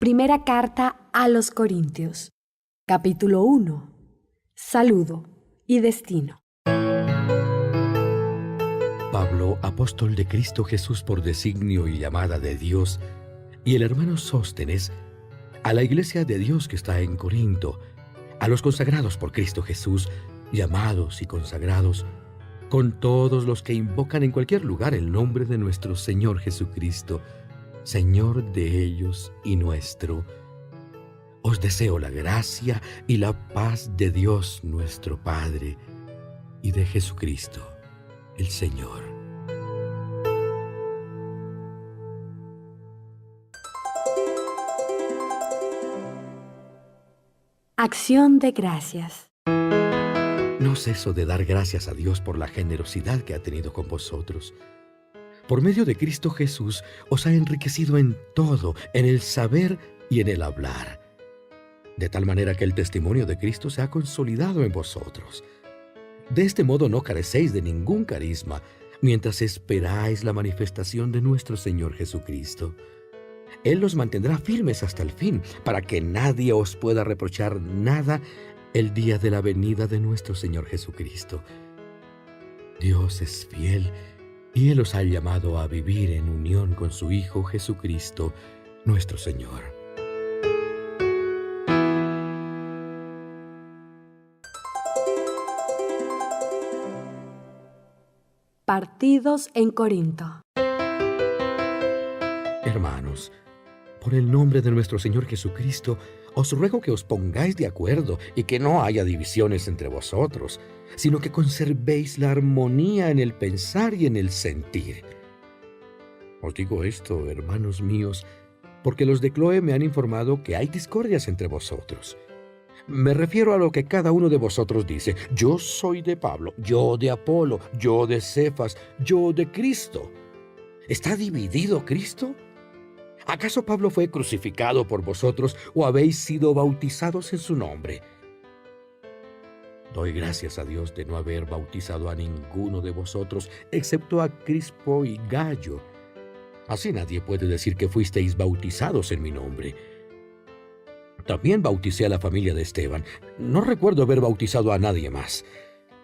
Primera carta a los Corintios, capítulo 1. Saludo y destino. Pablo, apóstol de Cristo Jesús por designio y llamada de Dios, y el hermano Sóstenes, a la iglesia de Dios que está en Corinto, a los consagrados por Cristo Jesús, llamados y consagrados, con todos los que invocan en cualquier lugar el nombre de nuestro Señor Jesucristo, Señor de ellos y nuestro. Os deseo la gracia y la paz de Dios nuestro Padre y de Jesucristo, el Señor. Acción de gracias. No ceso de dar gracias a Dios por la generosidad que ha tenido con vosotros. Por medio de Cristo Jesús os ha enriquecido en todo, en el saber y en el hablar, de tal manera que el testimonio de Cristo se ha consolidado en vosotros. De este modo no carecéis de ningún carisma, mientras esperáis la manifestación de nuestro Señor Jesucristo. Él los mantendrá firmes hasta el fin, para que nadie os pueda reprochar nada el día de la venida de nuestro Señor Jesucristo. Dios es fiel, y Él os ha llamado a vivir en unión con su Hijo Jesucristo, nuestro Señor. Partidos en Corinto. Hermanos, por el nombre de nuestro Señor Jesucristo, os ruego que os pongáis de acuerdo y que no haya divisiones entre vosotros, sino que conservéis la armonía en el pensar y en el sentir. Os digo esto, hermanos míos, porque los de Cloé me han informado que hay discordias entre vosotros. Me refiero a lo que cada uno de vosotros dice: yo soy de Pablo, yo de Apolo, yo de Cefas, yo de Cristo. ¿Está dividido Cristo? ¿Acaso Pablo fue crucificado por vosotros o habéis sido bautizados en su nombre? Doy gracias a Dios de no haber bautizado a ninguno de vosotros, excepto a Crispo y Gayo. Así nadie puede decir que fuisteis bautizados en mi nombre. También bauticé a la familia de Esteban. No recuerdo haber bautizado a nadie más,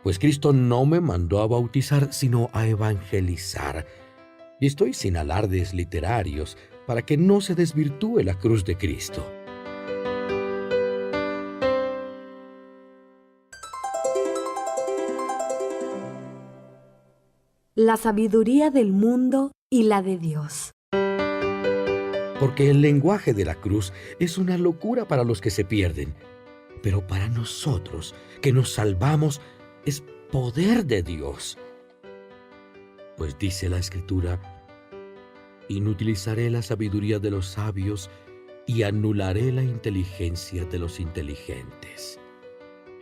pues Cristo no me mandó a bautizar, sino a evangelizar. Y estoy sin alardes literarios, para que no se desvirtúe la cruz de Cristo. La sabiduría del mundo y la de Dios. Porque el lenguaje de la cruz es una locura para los que se pierden, pero para nosotros, que nos salvamos, es poder de Dios. Pues dice la Escritura: inutilizaré la sabiduría de los sabios y anularé la inteligencia de los inteligentes.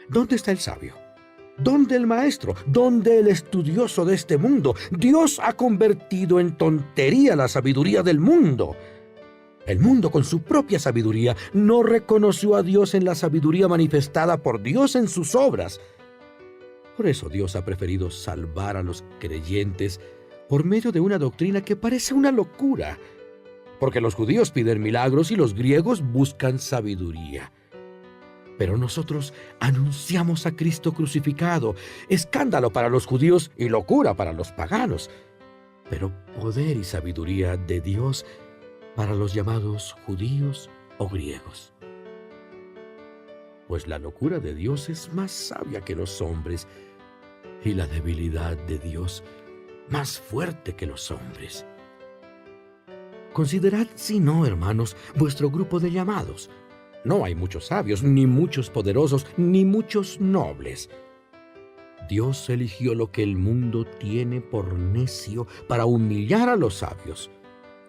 ¿Dónde está el sabio? ¿Dónde el maestro? ¿Dónde el estudioso de este mundo? Dios ha convertido en tontería la sabiduría del mundo. El mundo, con su propia sabiduría, no reconoció a Dios en la sabiduría manifestada por Dios en sus obras. Por eso Dios ha preferido salvar a los creyentes por medio de una doctrina que parece una locura, porque los judíos piden milagros y los griegos buscan sabiduría. Pero nosotros anunciamos a Cristo crucificado, escándalo para los judíos y locura para los paganos, pero poder y sabiduría de Dios para los llamados judíos o griegos. Pues la locura de Dios es más sabia que los hombres, y la debilidad de Dios más fuerte que los hombres. Considerad, si no, hermanos, vuestro grupo de llamados. No hay muchos sabios, ni muchos poderosos, ni muchos nobles. Dios eligió lo que el mundo tiene por necio para humillar a los sabios,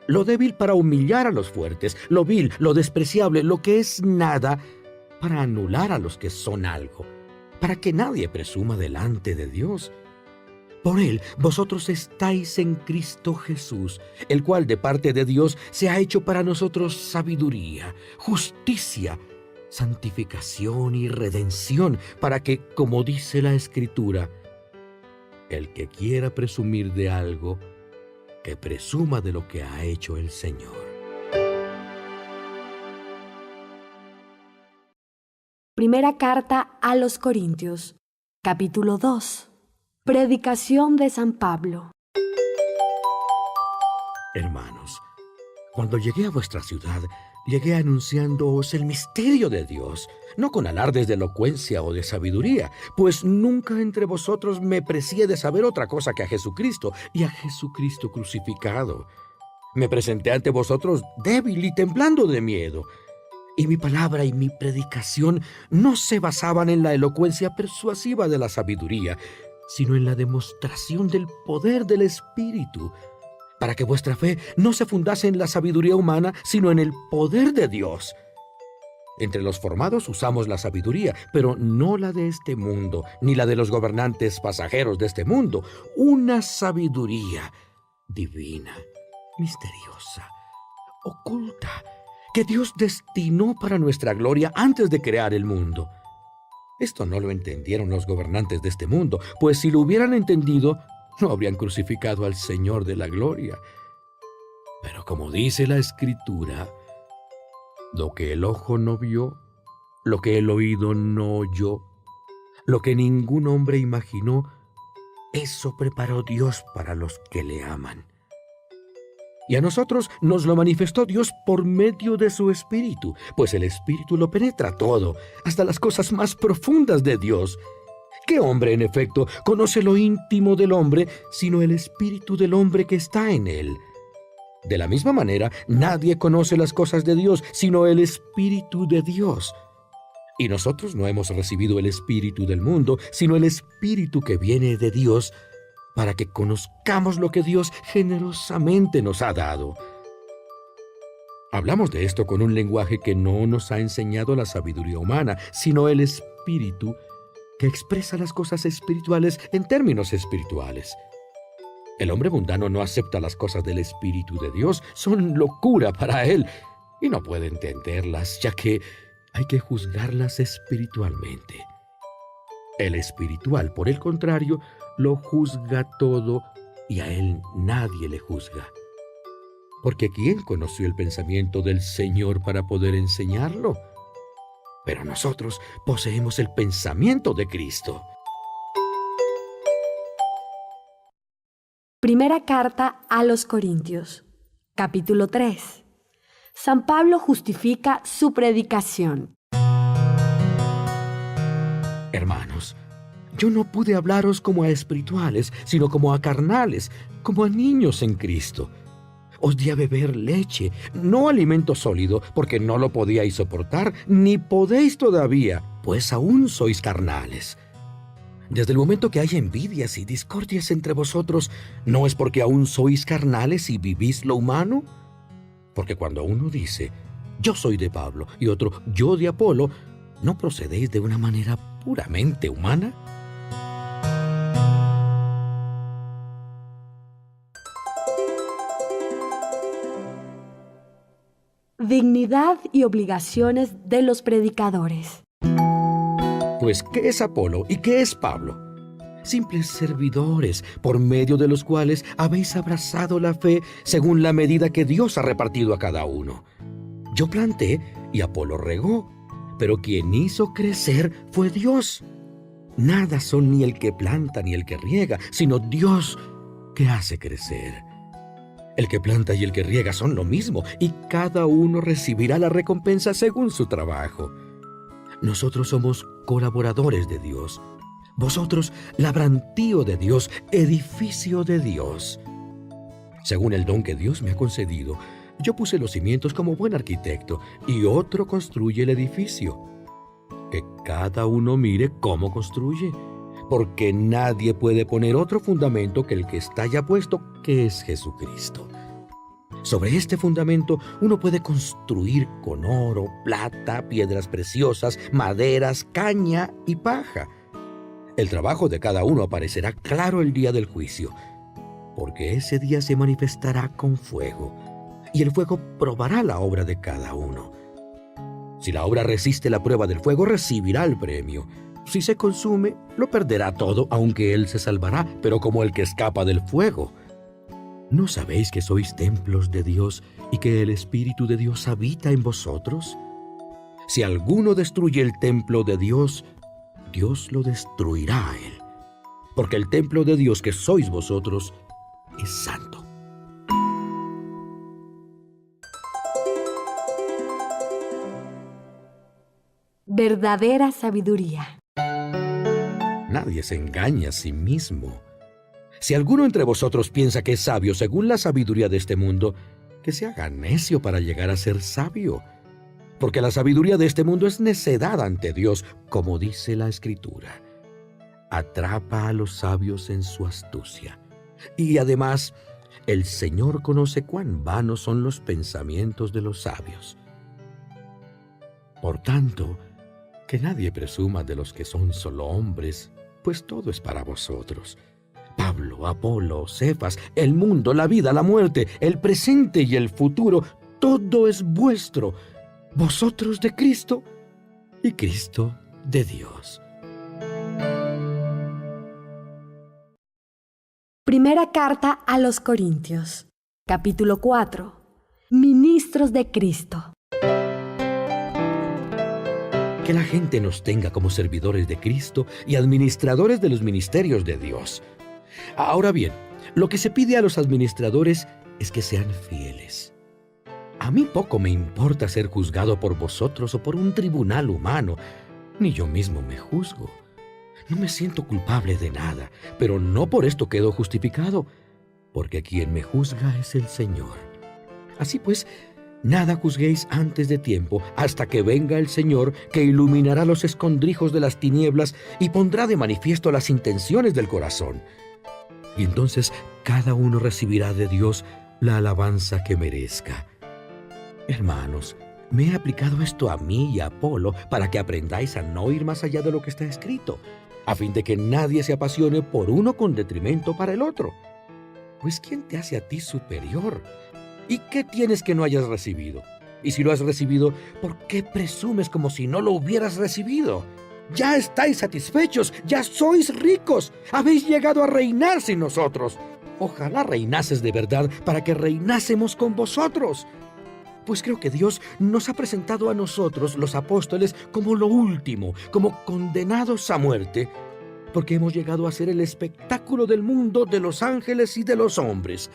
lo débil para humillar a los fuertes, lo vil, lo despreciable, lo que es nada, para anular a los que son algo, para que nadie presuma delante de Dios. Por Él vosotros estáis en Cristo Jesús, el cual de parte de Dios se ha hecho para nosotros sabiduría, justicia, santificación y redención, para que, como dice la Escritura, el que quiera presumir de algo, que presuma de lo que ha hecho el Señor. Primera carta a los Corintios, capítulo 2. Predicación de San Pablo. Hermanos, cuando llegué a vuestra ciudad, llegué anunciándoos el misterio de Dios, no con alardes de elocuencia o de sabiduría, pues nunca entre vosotros me precié de saber otra cosa que a Jesucristo y a Jesucristo crucificado. Me presenté ante vosotros débil y temblando de miedo, y mi palabra y mi predicación no se basaban en la elocuencia persuasiva de la sabiduría, sino en la demostración del poder del Espíritu, para que vuestra fe no se fundase en la sabiduría humana, sino en el poder de Dios. Entre los formados usamos la sabiduría, pero no la de este mundo, ni la de los gobernantes pasajeros de este mundo, una sabiduría divina, misteriosa, oculta, que Dios destinó para nuestra gloria antes de crear el mundo. Esto no lo entendieron los gobernantes de este mundo, pues si lo hubieran entendido, no habrían crucificado al Señor de la gloria. Pero como dice la Escritura, lo que el ojo no vio, lo que el oído no oyó, lo que ningún hombre imaginó, eso preparó Dios para los que le aman. Y a nosotros nos lo manifestó Dios por medio de su Espíritu, pues el Espíritu lo penetra todo, hasta las cosas más profundas de Dios. ¿Qué hombre, en efecto, conoce lo íntimo del hombre, sino el espíritu del hombre que está en él? De la misma manera, nadie conoce las cosas de Dios, sino el Espíritu de Dios. Y nosotros no hemos recibido el espíritu del mundo, sino el Espíritu que viene de Dios, para que conozcamos lo que Dios generosamente nos ha dado. Hablamos de esto con un lenguaje que no nos ha enseñado la sabiduría humana, sino el Espíritu que expresa las cosas espirituales en términos espirituales. El hombre mundano no acepta las cosas del Espíritu de Dios, son locura para él, y no puede entenderlas, ya que hay que juzgarlas espiritualmente. El espiritual, por el contrario, lo juzga todo, y a él nadie le juzga. Porque ¿quién conoció el pensamiento del Señor para poder enseñarlo? Pero nosotros poseemos el pensamiento de Cristo. Primera carta a los Corintios, capítulo 3. San Pablo justifica su predicación. Hermanos, yo no pude hablaros como a espirituales, sino como a carnales, como a niños en Cristo. Os di a beber leche, no alimento sólido, porque no lo podíais soportar, ni podéis todavía, pues aún sois carnales. Desde el momento que hay envidias y discordias entre vosotros, ¿no es porque aún sois carnales y vivís lo humano? Porque cuando uno dice, yo soy de Pablo, y otro, yo de Apolo, ¿no procedéis de una manera puramente humana? Dignidad y obligaciones de los predicadores. Pues, ¿qué es Apolo y qué es Pablo? Simples servidores, por medio de los cuales habéis abrazado la fe según la medida que Dios ha repartido a cada uno. Yo planté y Apolo regó, pero quien hizo crecer fue Dios. Nada son ni el que planta ni el que riega, sino Dios que hace crecer. El que planta y el que riega son lo mismo, y cada uno recibirá la recompensa según su trabajo. Nosotros somos colaboradores de Dios. Vosotros, labrantío de Dios, edificio de Dios. Según el don que Dios me ha concedido, yo puse los cimientos como buen arquitecto, y otro construye el edificio. Que cada uno mire cómo construye, porque nadie puede poner otro fundamento que el que está ya puesto, que es Jesucristo. Sobre este fundamento uno puede construir con oro, plata, piedras preciosas, maderas, caña y paja. El trabajo de cada uno aparecerá claro el día del juicio, porque ese día se manifestará con fuego, y el fuego probará la obra de cada uno. Si la obra resiste la prueba del fuego, recibirá el premio. Si se consume, lo perderá todo, aunque él se salvará, pero como el que escapa del fuego. ¿No sabéis que sois templos de Dios y que el Espíritu de Dios habita en vosotros? Si alguno destruye el templo de Dios, Dios lo destruirá a él, porque el templo de Dios que sois vosotros es santo. Verdadera sabiduría. Nadie se engaña a sí mismo. Si alguno entre vosotros piensa que es sabio según la sabiduría de este mundo, que se haga necio para llegar a ser sabio. Porque la sabiduría de este mundo es necedad ante Dios, como dice la Escritura. Atrapa a los sabios en su astucia. Y además, el Señor conoce cuán vanos son los pensamientos de los sabios. Por tanto, que nadie presuma de los que son solo hombres, pues todo es para vosotros. Pablo, Apolo, Cefas, el mundo, la vida, la muerte, el presente y el futuro, todo es vuestro. Vosotros de Cristo y Cristo de Dios. Primera carta a los Corintios, capítulo 4. Ministros de Cristo. Que la gente nos tenga como servidores de Cristo y administradores de los ministerios de Dios. Ahora bien, lo que se pide a los administradores es que sean fieles. A mí poco me importa ser juzgado por vosotros o por un tribunal humano, ni yo mismo me juzgo. No me siento culpable de nada, pero no por esto quedo justificado, porque quien me juzga es el Señor. Así pues, nada juzguéis antes de tiempo, hasta que venga el Señor, que iluminará los escondrijos de las tinieblas y pondrá de manifiesto las intenciones del corazón. Y entonces cada uno recibirá de Dios la alabanza que merezca. Hermanos, me he aplicado esto a mí y a Apolo para que aprendáis a no ir más allá de lo que está escrito, a fin de que nadie se apasione por uno con detrimento para el otro. Pues ¿quién te hace a ti superior? ¿Y qué tienes que no hayas recibido? Y si lo has recibido, ¿por qué presumes como si no lo hubieras recibido? Ya estáis satisfechos, ya sois ricos, habéis llegado a reinar sin nosotros. Ojalá reinases de verdad para que reinásemos con vosotros. Pues creo que Dios nos ha presentado a nosotros, los apóstoles, como lo último, como condenados a muerte, porque hemos llegado a ser el espectáculo del mundo, de los ángeles y de los hombres.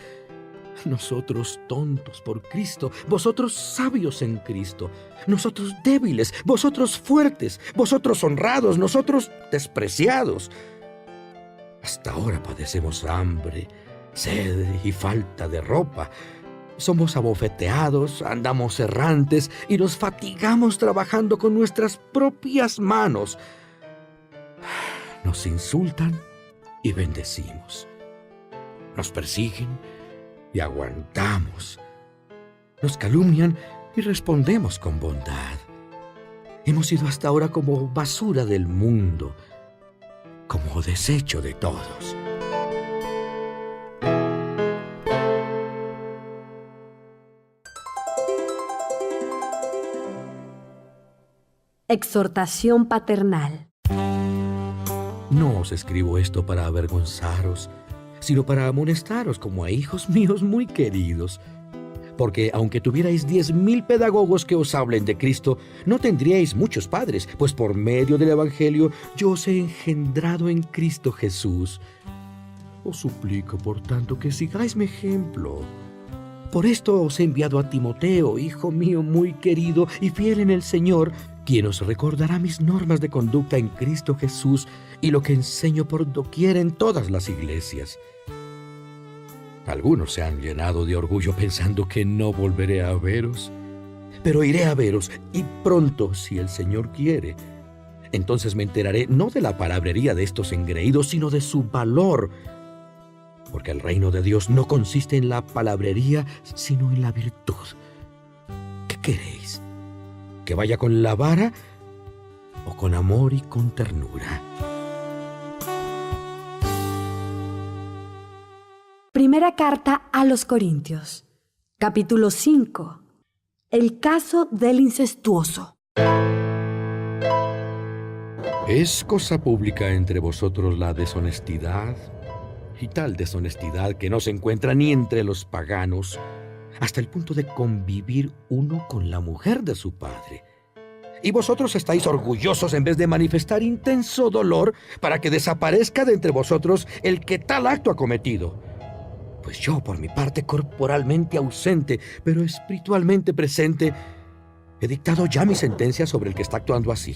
Nosotros tontos por Cristo, vosotros sabios en Cristo, nosotros débiles, vosotros fuertes, vosotros honrados, nosotros despreciados. Hasta ahora padecemos hambre, sed y falta de ropa. Somos abofeteados, andamos errantes y nos fatigamos trabajando con nuestras propias manos. Nos insultan y bendecimos. Nos persiguen y aguantamos. Nos calumnian y respondemos con bondad. Hemos sido hasta ahora como basura del mundo, como desecho de todos. Exhortación paternal. No os escribo esto para avergonzaros, sino para amonestaros como a hijos míos muy queridos. Porque aunque tuvierais 10,000 pedagogos que os hablen de Cristo, no tendríais muchos padres, pues por medio del Evangelio yo os he engendrado en Cristo Jesús. Os suplico, por tanto, que sigáis mi ejemplo. Por esto os he enviado a Timoteo, hijo mío muy querido y fiel en el Señor, quien os recordará mis normas de conducta en Cristo Jesús y lo que enseño por doquier en todas las iglesias. Algunos se han llenado de orgullo pensando que no volveré a veros, pero iré a veros y pronto, si el Señor quiere. Entonces me enteraré no de la palabrería de estos engreídos, sino de su valor, porque el reino de Dios no consiste en la palabrería, sino en la virtud. ¿Qué queréis? ¿Que vaya con la vara o con amor y con ternura? Primera carta a los Corintios, capítulo 5. El caso del incestuoso. ¿Es cosa pública entre vosotros la deshonestidad? Y tal deshonestidad que no se encuentra ni entre los paganos, hasta el punto de convivir uno con la mujer de su padre. y vosotros estáis orgullosos en vez de manifestar intenso dolor para que desaparezca de entre vosotros el que tal acto ha cometido. Pues yo, por mi parte, corporalmente ausente, pero espiritualmente presente, he dictado ya mi sentencia sobre el que está actuando así.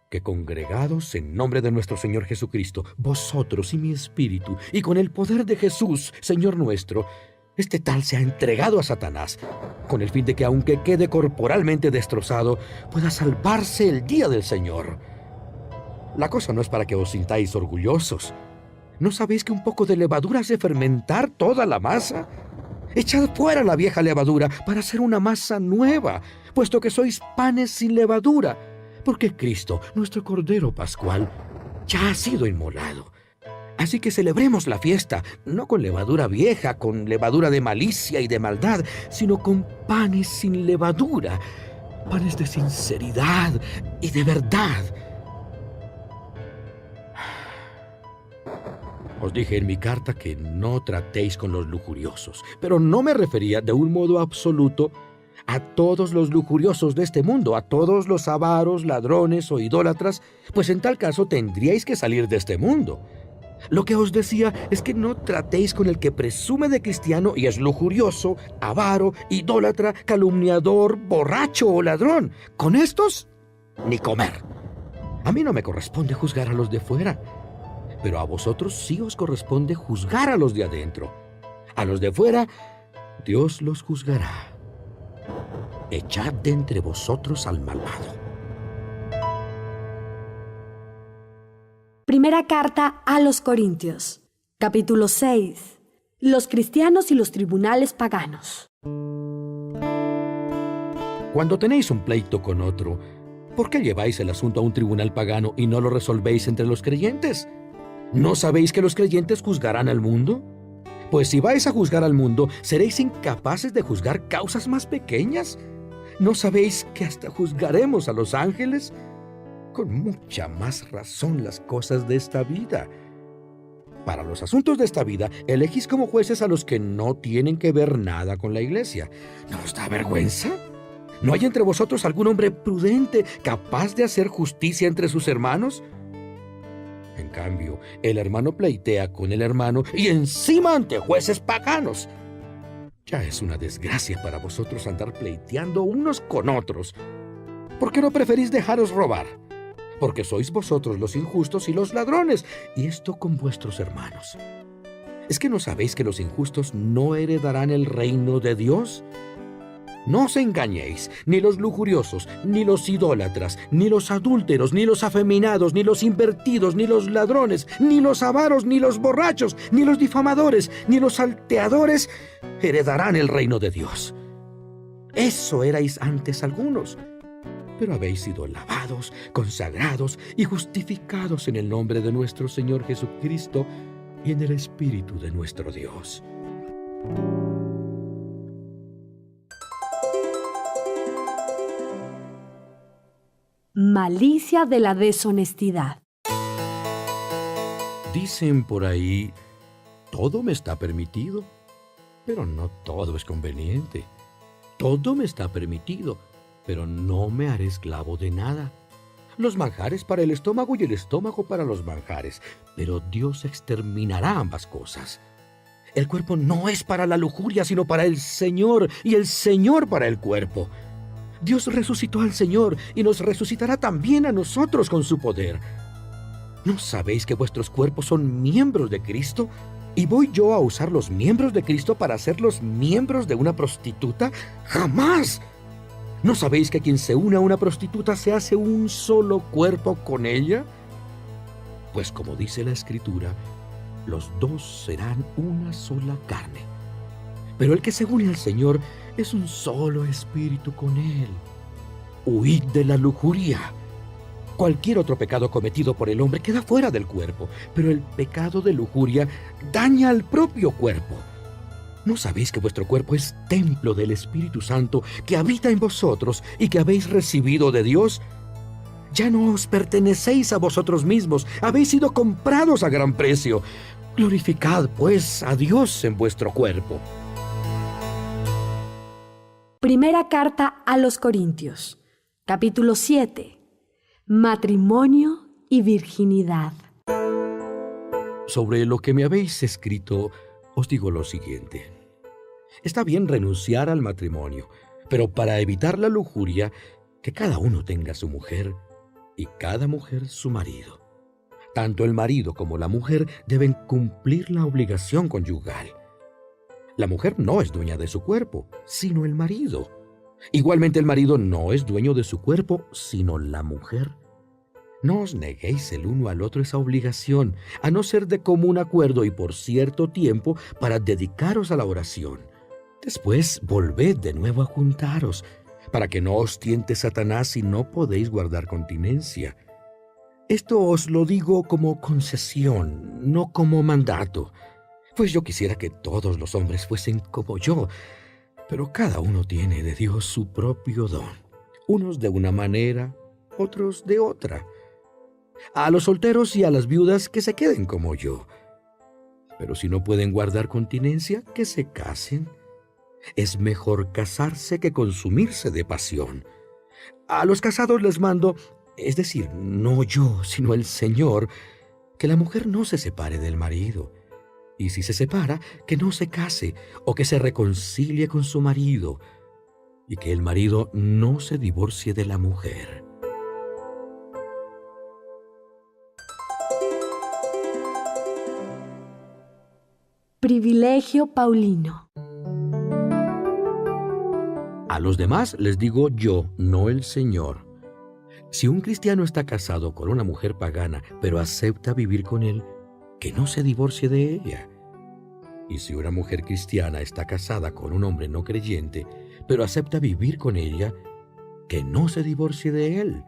Que congregados en nombre de nuestro Señor Jesucristo, vosotros y mi espíritu, y con el poder de Jesús, Señor nuestro, este tal se ha entregado a Satanás, con el fin de que, aunque quede corporalmente destrozado, pueda salvarse el día del Señor. La cosa no es para que os sintáis orgullosos. ¿No sabéis que un poco de levadura hace fermentar toda la masa? Echad fuera la vieja levadura para hacer una masa nueva, puesto que sois panes sin levadura, porque Cristo, nuestro Cordero Pascual, ya ha sido inmolado. Así que celebremos la fiesta, no con levadura vieja, con levadura de malicia y de maldad, sino con panes sin levadura, panes de sinceridad y de verdad. Os dije en mi carta que no tratéis con los lujuriosos, pero no me refería de un modo absoluto a todos los lujuriosos de este mundo, a todos los avaros, ladrones o idólatras, pues en tal caso tendríais que salir de este mundo. Lo que os decía es que no tratéis con el que presume de cristiano y es lujurioso, avaro, idólatra, calumniador, borracho o ladrón. Con estos, ni comer. A mí no me corresponde juzgar a los de fuera, pero a vosotros sí os corresponde juzgar a los de adentro. A los de fuera, Dios los juzgará. Echad de entre vosotros al malvado. Primera carta a los Corintios, capítulo 6. Los cristianos y los tribunales paganos. Cuando tenéis un pleito con otro, ¿por qué lleváis el asunto a un tribunal pagano y no lo resolvéis entre los creyentes? ¿No sabéis que los creyentes juzgarán al mundo? Pues si vais a juzgar al mundo, ¿seréis incapaces de juzgar causas más pequeñas? ¿No sabéis que hasta juzgaremos a los ángeles? Con mucha más razón las cosas de esta vida. Para los asuntos de esta vida, elegís como jueces a los que no tienen que ver nada con la iglesia. ¿No os da vergüenza? ¿No hay entre vosotros algún hombre prudente, capaz de hacer justicia entre sus hermanos? En cambio, el hermano pleitea con el hermano y encima ante jueces paganos. Ya es una desgracia para vosotros andar pleiteando unos con otros. ¿Por qué no preferís dejaros robar? Porque sois vosotros los injustos y los ladrones, y esto con vuestros hermanos. ¿Es que no sabéis que los injustos no heredarán el reino de Dios? No os engañéis, ni los lujuriosos, ni los idólatras, ni los adúlteros, ni los afeminados, ni los invertidos, ni los ladrones, ni los avaros, ni los borrachos, ni los difamadores, ni los salteadores heredarán el reino de Dios. Eso erais antes algunos, pero habéis sido lavados, consagrados y justificados en el nombre de nuestro Señor Jesucristo y en el Espíritu de nuestro Dios. Malicia de la deshonestidad. Dicen por ahí, todo me está permitido, pero no todo es conveniente. Todo me está permitido, pero no me haré esclavo de nada. Los manjares para el estómago y el estómago para los manjares, pero Dios exterminará ambas cosas. El cuerpo no es para la lujuria, sino para el Señor, y el Señor para el cuerpo. Dios resucitó al Señor y nos resucitará también a nosotros con su poder. ¿No sabéis que vuestros cuerpos son miembros de Cristo? ¿Y voy yo a usar los miembros de Cristo para hacerlos miembros de una prostituta? ¡Jamás! ¿No sabéis que quien se une a una prostituta se hace un solo cuerpo con ella? Pues como dice la Escritura, los dos serán una sola carne. Pero el que se une al Señor es un solo espíritu con Él. Huid de la lujuria. Cualquier otro pecado cometido por el hombre queda fuera del cuerpo, pero el pecado de lujuria daña al propio cuerpo. ¿No sabéis que vuestro cuerpo es templo del Espíritu Santo que habita en vosotros y que habéis recibido de Dios? Ya no os pertenecéis a vosotros mismos, habéis sido comprados a gran precio. Glorificad, pues, a Dios en vuestro cuerpo. Primera carta a los Corintios, Capítulo 7. Matrimonio y virginidad. Sobre lo que me habéis escrito, os digo lo siguiente. Está bien renunciar al matrimonio, pero para evitar la lujuria, que cada uno tenga su mujer y cada mujer su marido. Tanto el marido como la mujer deben cumplir la obligación conyugal. La mujer no es dueña de su cuerpo, sino el marido. Igualmente el marido no es dueño de su cuerpo, sino la mujer. No os neguéis el uno al otro esa obligación, a no ser de común acuerdo y por cierto tiempo para dedicaros a la oración. Después volved de nuevo a juntaros, para que no os tiente Satanás si no podéis guardar continencia. Esto os lo digo como concesión, no como mandato, pues yo quisiera que todos los hombres fuesen como yo, pero cada uno tiene de Dios su propio don, unos de una manera, otros de otra. A los solteros y a las viudas que se queden como yo, pero si no pueden guardar continencia, que se casen. Es mejor casarse que consumirse de pasión. A los casados les mando, es decir, no yo, sino el Señor, que la mujer no se separe del marido. Y si se separa, que no se case o que se reconcilie con su marido, y que el marido no se divorcie de la mujer. Privilegio paulino. A los demás les digo yo, no el Señor. Si un cristiano está casado con una mujer pagana, pero acepta vivir con él, que no se divorcie de ella. Y si una mujer cristiana está casada con un hombre no creyente, pero acepta vivir con ella, que no se divorcie de él.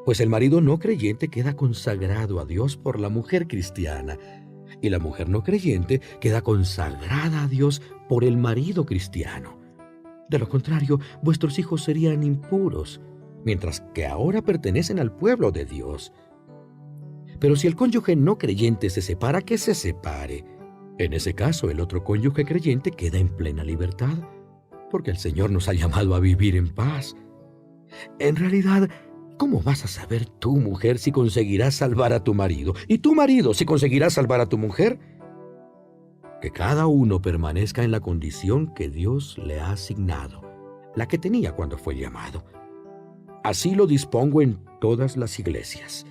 Pues el marido no creyente queda consagrado a Dios por la mujer cristiana, y la mujer no creyente queda consagrada a Dios por el marido cristiano. De lo contrario, vuestros hijos serían impuros, mientras que ahora pertenecen al pueblo de Dios. Pero si el cónyuge no creyente se separa, que se separe. En ese caso, el otro cónyuge creyente queda en plena libertad, porque el Señor nos ha llamado a vivir en paz. En realidad, ¿cómo vas a saber tú, mujer, si conseguirás salvar a tu marido? ¿Y tu marido si conseguirás salvar a tu mujer? Que cada uno permanezca en la condición que Dios le ha asignado, la que tenía cuando fue llamado. Así lo dispongo en todas las iglesias.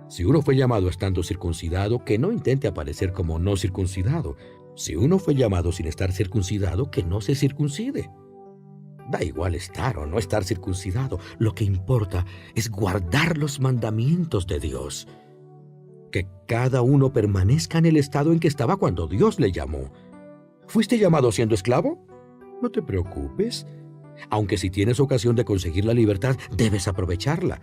Si uno fue llamado estando circuncidado, que no intente aparecer como no circuncidado. Si uno fue llamado sin estar circuncidado, que no se circuncide. Da igual estar o no estar circuncidado. Lo que importa es guardar los mandamientos de Dios. Que cada uno permanezca en el estado en que estaba cuando Dios le llamó. ¿Fuiste llamado siendo esclavo? No te preocupes. Aunque si tienes ocasión de conseguir la libertad, debes aprovecharla.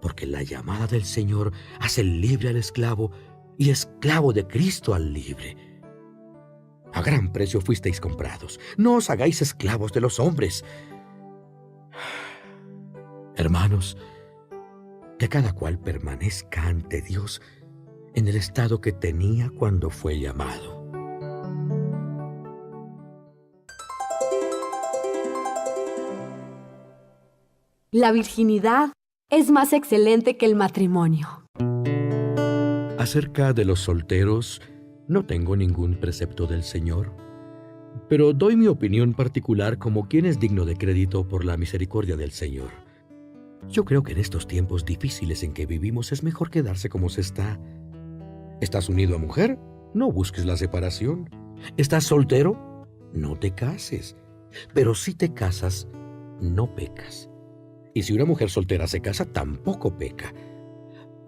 Porque la llamada del Señor hace libre al esclavo y esclavo de Cristo al libre. A gran precio fuisteis comprados. No os hagáis esclavos de los hombres. Hermanos, que cada cual permanezca ante Dios en el estado que tenía cuando fue llamado. La virginidad es más excelente que el matrimonio. Acerca de los solteros, no tengo ningún precepto del Señor, pero doy mi opinión particular como quien es digno de crédito por la misericordia del Señor. Yo creo que en estos tiempos difíciles en que vivimos es mejor quedarse como se está. ¿Estás unido a mujer? No busques la separación. ¿Estás soltero? No te cases. Pero si te casas, no pecas. Y si una mujer soltera se casa, tampoco peca.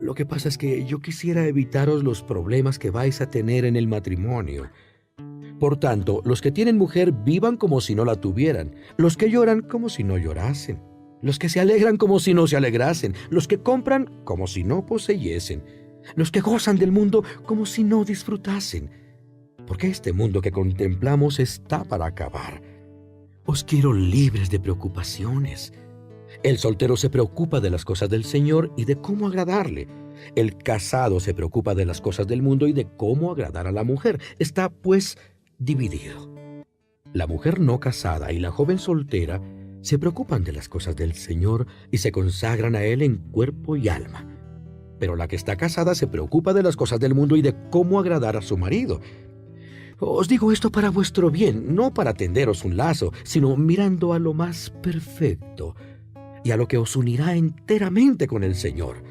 Lo que pasa es que yo quisiera evitaros los problemas que vais a tener en el matrimonio. Por tanto, los que tienen mujer vivan como si no la tuvieran, los que lloran como si no llorasen, los que se alegran como si no se alegrasen, los que compran como si no poseyesen, los que gozan del mundo como si no disfrutasen, porque este mundo que contemplamos está para acabar. Os quiero libres de preocupaciones. El soltero se preocupa de las cosas del Señor y de cómo agradarle. El casado se preocupa de las cosas del mundo y de cómo agradar a la mujer. Está, pues, dividido. La mujer no casada y la joven soltera Se preocupan de las cosas del Señor y se consagran a Él en cuerpo y alma. Pero la que está casada se preocupa de las cosas del mundo y de cómo agradar a su marido. Os digo esto para vuestro bien, no para tenderos un lazo, sino mirando a lo más perfecto y a lo que os unirá enteramente con el Señor.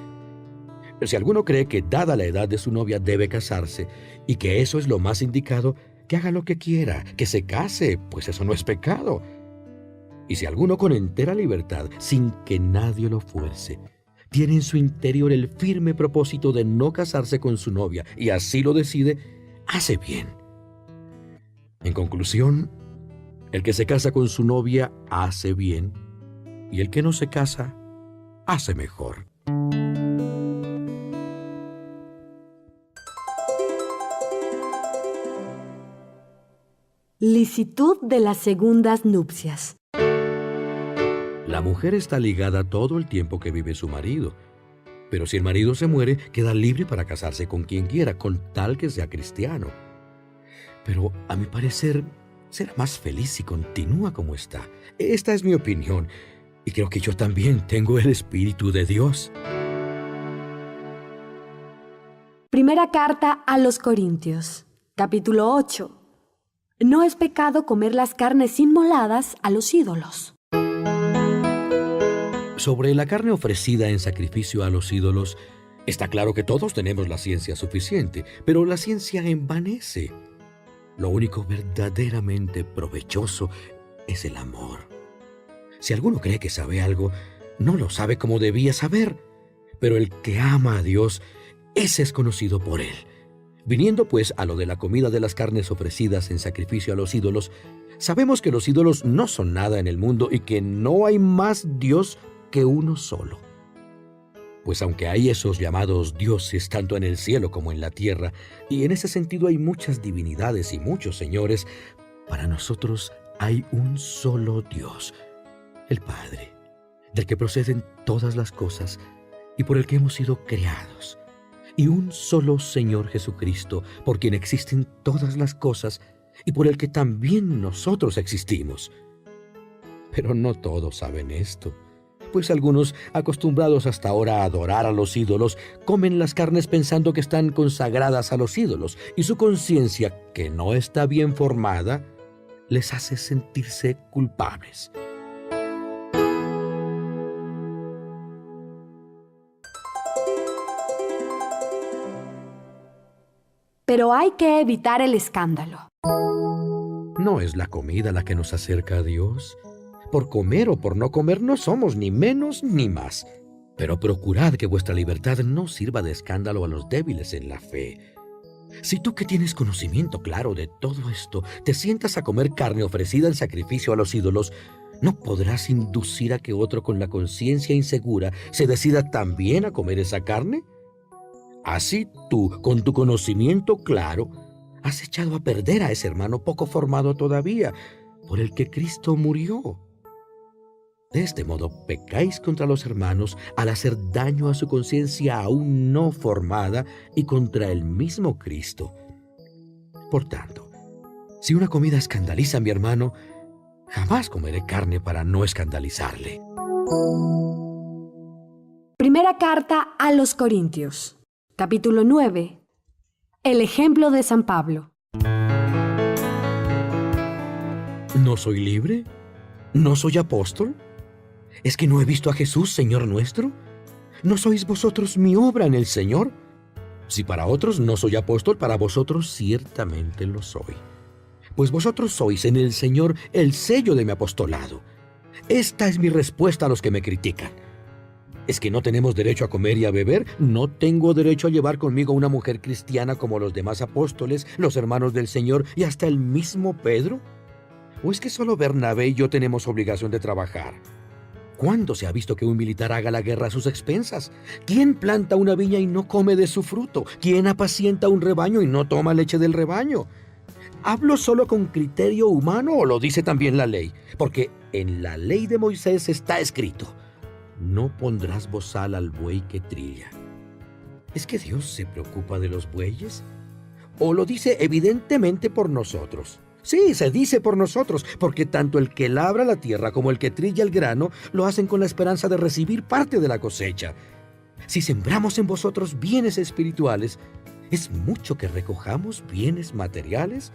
Si alguno cree que dada la edad de su novia debe casarse y que eso es lo más indicado, que haga lo que quiera, que se case, pues eso no es pecado. Y si alguno con entera libertad, sin que nadie lo fuerce, tiene en su interior el firme propósito de no casarse con su novia y así lo decide, hace bien. En conclusión, el que se casa con su novia hace bien y el que no se casa hace mejor. Licitud de las segundas nupcias. La mujer está ligada todo el tiempo que vive su marido, pero si el marido se muere, queda libre para casarse con quien quiera, con tal que sea cristiano. Pero, a mi parecer, será más feliz si continúa como está. Esta es mi opinión, y creo que yo también tengo el Espíritu de Dios. Primera carta a los Corintios, capítulo 8. No es pecado comer las carnes inmoladas a los ídolos. Sobre la carne ofrecida en sacrificio a los ídolos, está claro que todos tenemos la ciencia suficiente, pero la ciencia envanece. Lo único verdaderamente provechoso es el amor. Si alguno cree que sabe algo, no lo sabe como debía saber, pero el que ama a Dios, ese es conocido por Él. Viniendo pues a lo de la comida de las carnes ofrecidas en sacrificio a los ídolos, sabemos que los ídolos no son nada en el mundo y que no hay más Dios que uno solo. Pues aunque hay esos llamados dioses tanto en el cielo como en la tierra, y en ese sentido hay muchas divinidades y muchos señores, para nosotros hay un solo Dios, el Padre, del que proceden todas las cosas y por el que hemos sido creados, y un solo Señor Jesucristo, por quien existen todas las cosas y por el que también nosotros existimos. Pero no todos saben esto, pues algunos, acostumbrados hasta ahora a adorar a los ídolos, comen las carnes pensando que están consagradas a los ídolos, y su conciencia, que no está bien formada, les hace sentirse culpables. Pero hay que evitar el escándalo. No es la comida la que nos acerca a Dios. Por comer o por no comer no somos ni menos ni más. Pero procurad que vuestra libertad no sirva de escándalo a los débiles en la fe. Si tú que tienes conocimiento claro de todo esto, te sientas a comer carne ofrecida en sacrificio a los ídolos, ¿no podrás inducir a que otro con la conciencia insegura se decida también a comer esa carne? Así tú, con tu conocimiento claro, has echado a perder a ese hermano poco formado todavía, por el que Cristo murió. De este modo pecáis contra los hermanos al hacer daño a su conciencia aún no formada y contra el mismo Cristo. Por tanto, si una comida escandaliza a mi hermano, jamás comeré carne para no escandalizarle. Primera carta a los Corintios, capítulo 9. El ejemplo de San Pablo. ¿No soy libre? ¿No soy apóstol? ¿Es que no he visto a Jesús, Señor nuestro? ¿No sois vosotros mi obra en el Señor? Si para otros no soy apóstol, para vosotros ciertamente lo soy. Pues vosotros sois en el Señor el sello de mi apostolado. Esta es mi respuesta a los que me critican. ¿Es que no tenemos derecho a comer y a beber? ¿No tengo derecho a llevar conmigo una mujer cristiana como los demás apóstoles, los hermanos del Señor y hasta el mismo Pedro? ¿O es que solo Bernabé y yo tenemos obligación de trabajar? ¿Cuándo se ha visto que un militar haga la guerra a sus expensas? ¿Quién planta una viña y no come de su fruto? ¿Quién apacienta un rebaño y no toma leche del rebaño? ¿Hablo solo con criterio humano o lo dice también la ley? Porque en la ley de Moisés está escrito: no pondrás bozal al buey que trilla. ¿Es que Dios se preocupa de los bueyes? ¿O lo dice evidentemente por nosotros? Sí, se dice por nosotros, porque tanto el que labra la tierra como el que trilla el grano lo hacen con la esperanza de recibir parte de la cosecha. Si sembramos en vosotros bienes espirituales, ¿es mucho que recojamos bienes materiales?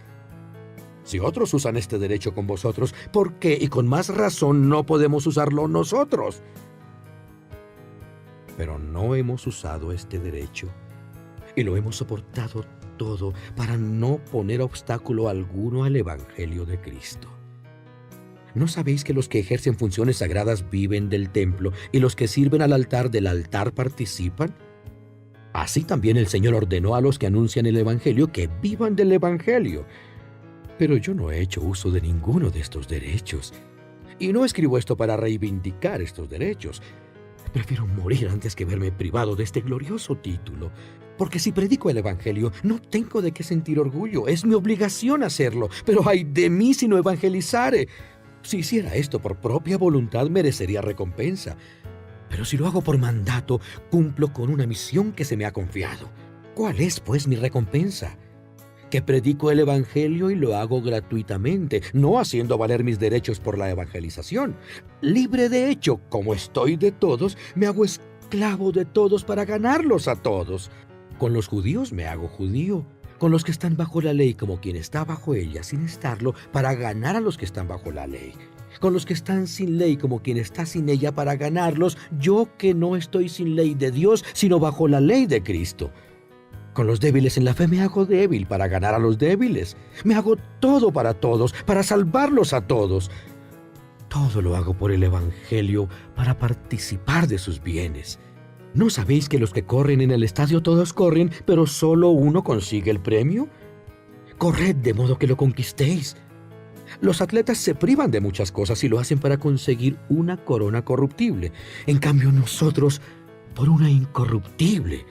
Si otros usan este derecho con vosotros, ¿por qué y con más razón no podemos usarlo nosotros? Pero no hemos usado este derecho y lo hemos soportado todo para no poner obstáculo alguno al Evangelio de Cristo. ¿No sabéis que los que ejercen funciones sagradas viven del templo y los que sirven al altar del altar participan? Así también el Señor ordenó a los que anuncian el Evangelio que vivan del Evangelio. Pero yo no he hecho uso de ninguno de estos derechos. Y no escribo esto para reivindicar estos derechos. Prefiero morir antes que verme privado de este glorioso título. Porque si predico el Evangelio, no tengo de qué sentir orgullo. Es mi obligación hacerlo. Pero ay de mí si no evangelizare. Si hiciera esto por propia voluntad, merecería recompensa. Pero si lo hago por mandato, cumplo con una misión que se me ha confiado. ¿Cuál es, pues, mi recompensa? Que predico el Evangelio y lo hago gratuitamente, no haciendo valer mis derechos por la evangelización. Libre de hecho, como estoy de todos, me hago esclavo de todos para ganarlos a todos. Con los judíos me hago judío, con los que están bajo la ley como quien está bajo ella sin estarlo, para ganar a los que están bajo la ley. Con los que están sin ley como quien está sin ella para ganarlos, yo que no estoy sin ley de Dios, sino bajo la ley de Cristo. Con los débiles en la fe me hago débil para ganar a los débiles. Me hago todo para todos, para salvarlos a todos. Todo lo hago por el Evangelio, para participar de sus bienes. ¿No sabéis que los que corren en el estadio todos corren, pero solo uno consigue el premio? Corred de modo que lo conquistéis. Los atletas se privan de muchas cosas y lo hacen para conseguir una corona corruptible. En cambio nosotros, por una incorruptible.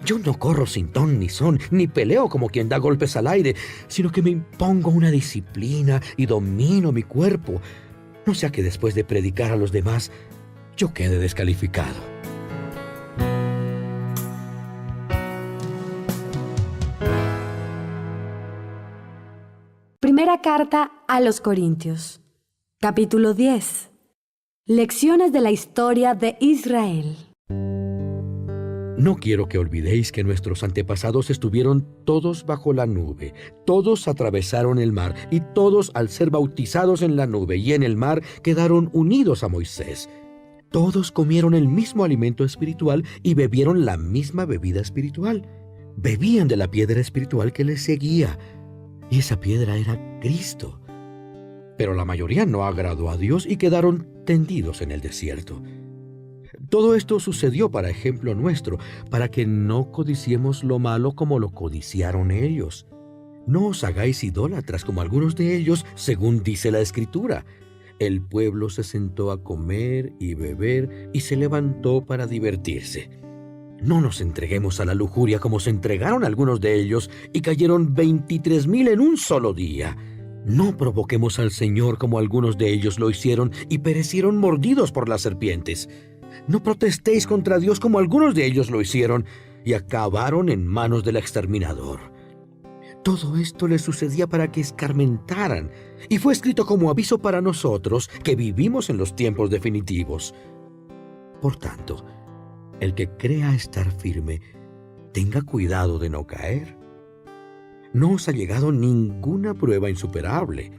Yo no corro sin ton ni son, ni peleo como quien da golpes al aire, sino que me impongo una disciplina y domino mi cuerpo. No sea que después de predicar a los demás, yo quede descalificado. Primera carta a los Corintios, capítulo 10. Lecciones de la historia de Israel. No quiero que olvidéis que nuestros antepasados estuvieron todos bajo la nube, todos atravesaron el mar, y todos al ser bautizados en la nube y en el mar quedaron unidos a Moisés. Todos comieron el mismo alimento espiritual y bebieron la misma bebida espiritual. Bebían de la piedra espiritual que les seguía, y esa piedra era Cristo. Pero la mayoría no agradó a Dios y quedaron tendidos en el desierto. Todo esto sucedió para ejemplo nuestro, para que no codiciemos lo malo como lo codiciaron ellos. No os hagáis idólatras como algunos de ellos, según dice la Escritura. El pueblo se sentó a comer y beber y se levantó para divertirse. No nos entreguemos a la lujuria como se entregaron algunos de ellos y cayeron 23,000 en un solo día. No provoquemos al Señor como algunos de ellos lo hicieron y perecieron mordidos por las serpientes. No protestéis contra Dios como algunos de ellos lo hicieron y acabaron en manos del exterminador. Todo esto les sucedía para que escarmentaran, y fue escrito como aviso para nosotros que vivimos en los tiempos definitivos. Por tanto, el que crea estar firme, tenga cuidado de no caer. No os ha llegado ninguna prueba insuperable.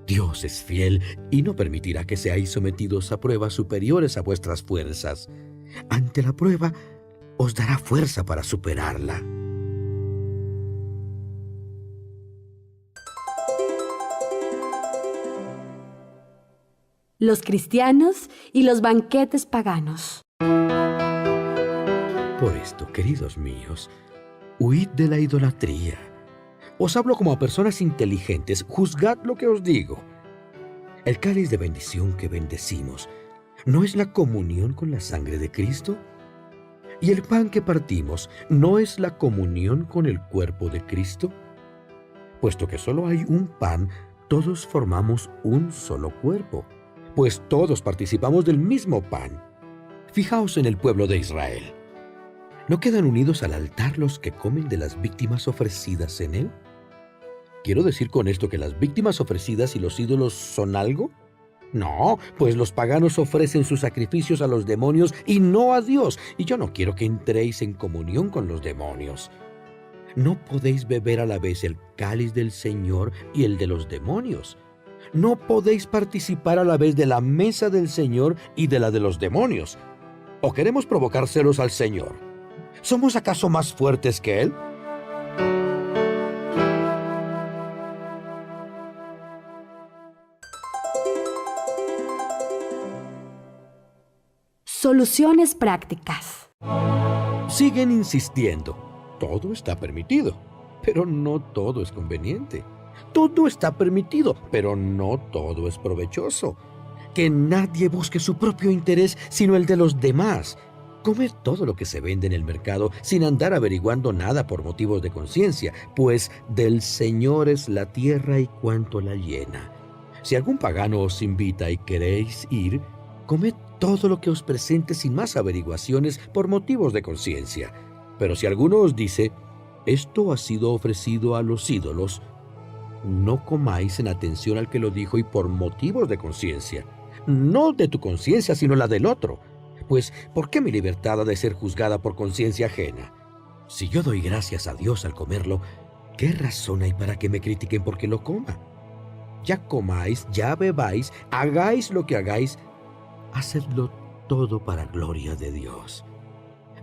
Dios es fiel y no permitirá que seáis sometidos a pruebas superiores a vuestras fuerzas. Ante la prueba, os dará fuerza para superarla. Los cristianos y los banquetes paganos. Por esto, queridos míos, huid de la idolatría. Os hablo como a personas inteligentes, juzgad lo que os digo. El cáliz de bendición que bendecimos, ¿no es la comunión con la sangre de Cristo? ¿Y el pan que partimos, no es la comunión con el cuerpo de Cristo? Puesto que solo hay un pan, todos formamos un solo cuerpo, pues todos participamos del mismo pan. Fijaos en el pueblo de Israel. ¿No quedan unidos al altar los que comen de las víctimas ofrecidas en él? ¿Quiero decir con esto que las víctimas ofrecidas y los ídolos son algo? No, pues los paganos ofrecen sus sacrificios a los demonios y no a Dios, y yo no quiero que entréis en comunión con los demonios. No podéis beber a la vez el cáliz del Señor y el de los demonios. No podéis participar a la vez de la mesa del Señor y de la de los demonios. ¿O queremos provocar celos al Señor? ¿Somos acaso más fuertes que Él? Soluciones prácticas. Siguen insistiendo. Todo está permitido, pero no todo es conveniente. Todo está permitido, pero no todo es provechoso. Que nadie busque su propio interés, sino el de los demás. Comed todo lo que se vende en el mercado sin andar averiguando nada por motivos de conciencia, pues del Señor es la tierra y cuanto la llena. Si algún pagano os invita y queréis ir, comed todo lo que os presente sin más averiguaciones por motivos de conciencia. Pero si alguno os dice, esto ha sido ofrecido a los ídolos, no comáis en atención al que lo dijo y por motivos de conciencia. No de tu conciencia, sino la del otro. Pues, ¿por qué mi libertad ha de ser juzgada por conciencia ajena? Si yo doy gracias a Dios al comerlo, ¿qué razón hay para que me critiquen porque lo coma? Ya comáis, ya bebáis, hagáis lo que hagáis, hacedlo todo para gloria de Dios.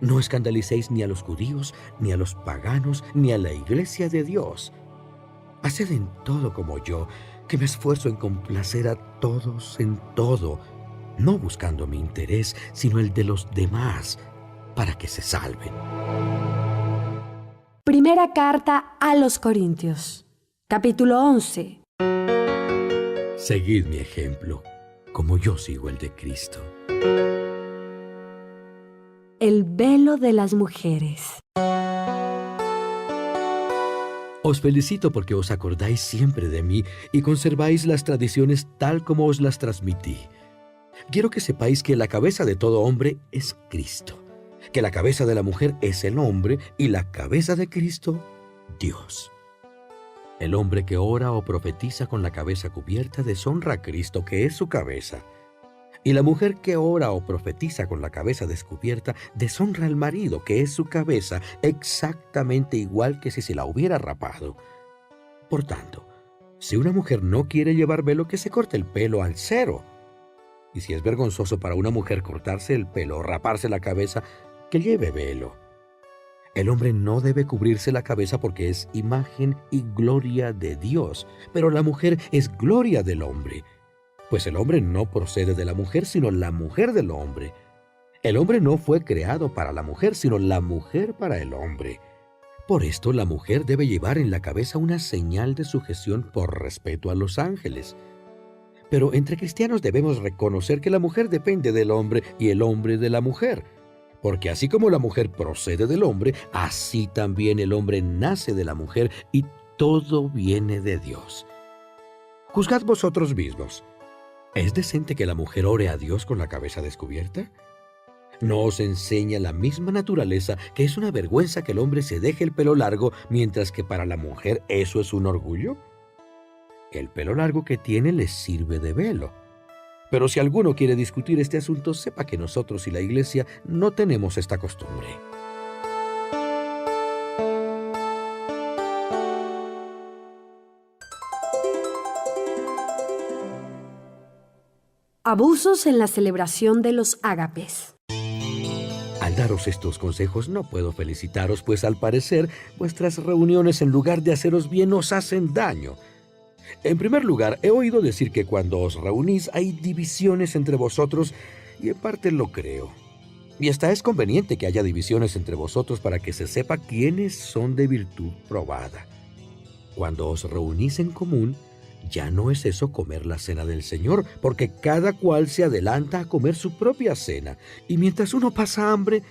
No escandalicéis ni a los judíos, ni a los paganos, ni a la iglesia de Dios. Haced en todo como yo, que me esfuerzo en complacer a todos en todo, no buscando mi interés, sino el de los demás, para que se salven. Primera carta a los Corintios, capítulo 11. Seguid mi ejemplo, como yo sigo el de Cristo. El velo de las mujeres. Os felicito porque os acordáis siempre de mí y conserváis las tradiciones tal como os las transmití. Quiero que sepáis que la cabeza de todo hombre es Cristo, que la cabeza de la mujer es el hombre y la cabeza de Cristo, Dios. El hombre que ora o profetiza con la cabeza cubierta deshonra a Cristo, que es su cabeza. Y la mujer que ora o profetiza con la cabeza descubierta deshonra al marido, que es su cabeza, exactamente igual que si se la hubiera rapado. Por tanto, si una mujer no quiere llevar velo, que se corte el pelo al cero. Y si es vergonzoso para una mujer cortarse el pelo o raparse la cabeza, que lleve velo. El hombre no debe cubrirse la cabeza porque es imagen y gloria de Dios, pero la mujer es gloria del hombre. Pues el hombre no procede de la mujer, sino la mujer del hombre. El hombre no fue creado para la mujer, sino la mujer para el hombre. Por esto la mujer debe llevar en la cabeza una señal de sujeción por respeto a los ángeles. Pero entre cristianos debemos reconocer que la mujer depende del hombre y el hombre de la mujer. Porque así como la mujer procede del hombre, así también el hombre nace de la mujer y todo viene de Dios. Juzgad vosotros mismos. ¿Es decente que la mujer ore a Dios con la cabeza descubierta? ¿No os enseña la misma naturaleza que es una vergüenza que el hombre se deje el pelo largo, mientras que para la mujer eso es un orgullo? El pelo largo que tiene le sirve de velo. Pero si alguno quiere discutir este asunto, sepa que nosotros y la Iglesia no tenemos esta costumbre. Abusos en la celebración de los ágapes. Al daros estos consejos no puedo felicitaros, pues al parecer vuestras reuniones en lugar de haceros bien os hacen daño. En primer lugar, he oído decir que cuando os reunís hay divisiones entre vosotros, y en parte lo creo. Y hasta es conveniente que haya divisiones entre vosotros para que se sepa quiénes son de virtud probada. Cuando os reunís en común, ya no es eso comer la cena del Señor, porque cada cual se adelanta a comer su propia cena, y mientras uno pasa hambre,